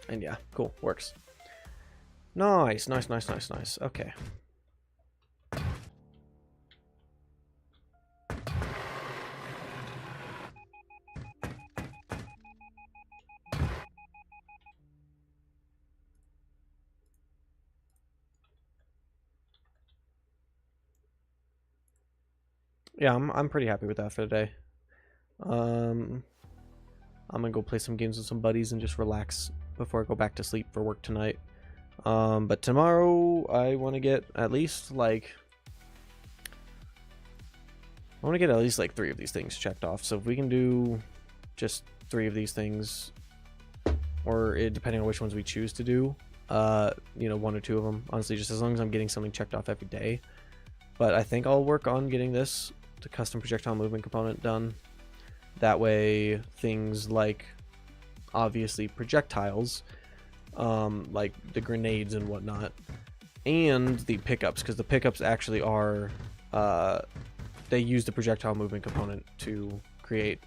S1: And yeah, cool. Works. Nice, nice, nice, nice, nice. Okay. yeah, I'm pretty happy with that for the day. I'm gonna go play some games with some buddies and just relax before I go back to sleep for work tonight. But tomorrow I want to get at least like 3 of these things checked off. So if we can do just 3 of these things, or depending on which ones we choose to do, you know, 1 or 2 of them, honestly, just as long as I'm getting something checked off every day. But I think I'll work on getting the custom projectile movement component done. That way things like obviously projectiles, like the grenades and whatnot, and the pickups, because the pickups actually are they use the projectile movement component to create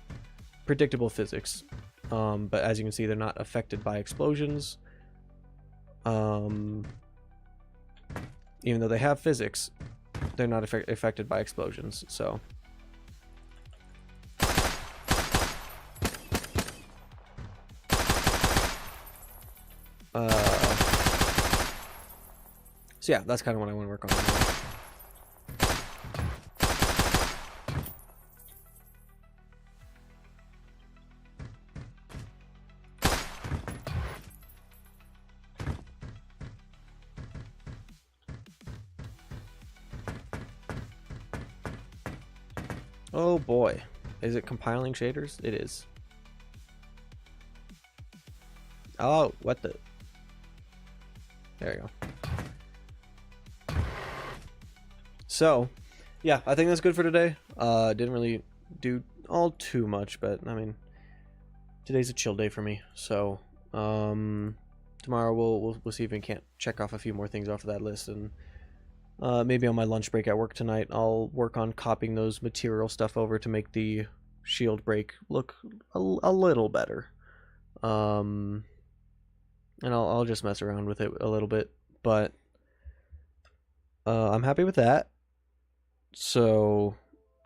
S1: predictable physics, but as you can see, they're not affected by explosions. Even though they have physics, they're not affected by explosions. So so yeah, that's kind of what I want to work on now. Oh boy, is it compiling shaders? It is. Oh, what the? There you go. So, yeah, I think that's good for today. Didn't really do all too much, but I mean, today's a chill day for me. So, tomorrow we'll see if we can't check off a few more things off of that list, and maybe on my lunch break at work tonight, I'll work on copying those material stuff over to make the shield break look a little better. And I'll just mess around with it a little bit, but I'm happy with that. So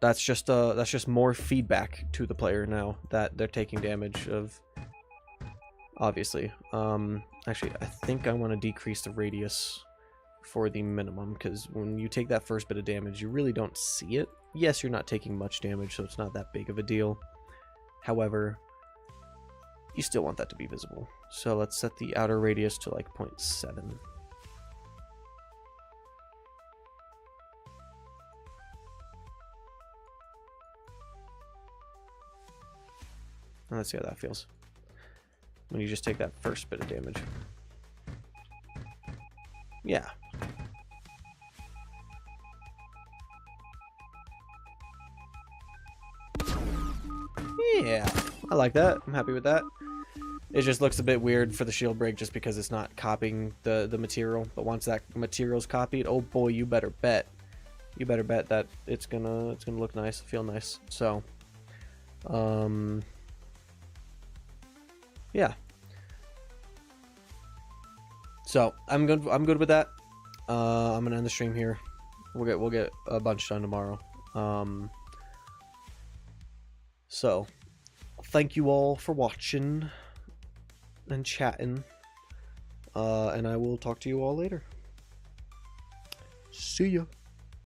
S1: that's just more feedback to the player now that they're taking damage of, obviously. Actually, I think I want to decrease the radius for the minimum, because when you take that first bit of damage, you really don't see it. Yes, you're not taking much damage, so it's not that big of a deal. However, you still want that to be visible. So let's set the outer radius to like 0.7. Let's see how that feels when you just take that first bit of damage. Yeah. Yeah, I like that. I'm happy with that. It just looks a bit weird for the shield break just because it's not copying the material. But once that material's copied, oh boy, you better bet. You better bet that it's gonna look nice, feel nice. So, yeah. So I'm good with that. I'm gonna end the stream here. We'll get a bunch done tomorrow. So thank you all for watching and chatting, and I will talk to you all later. See ya.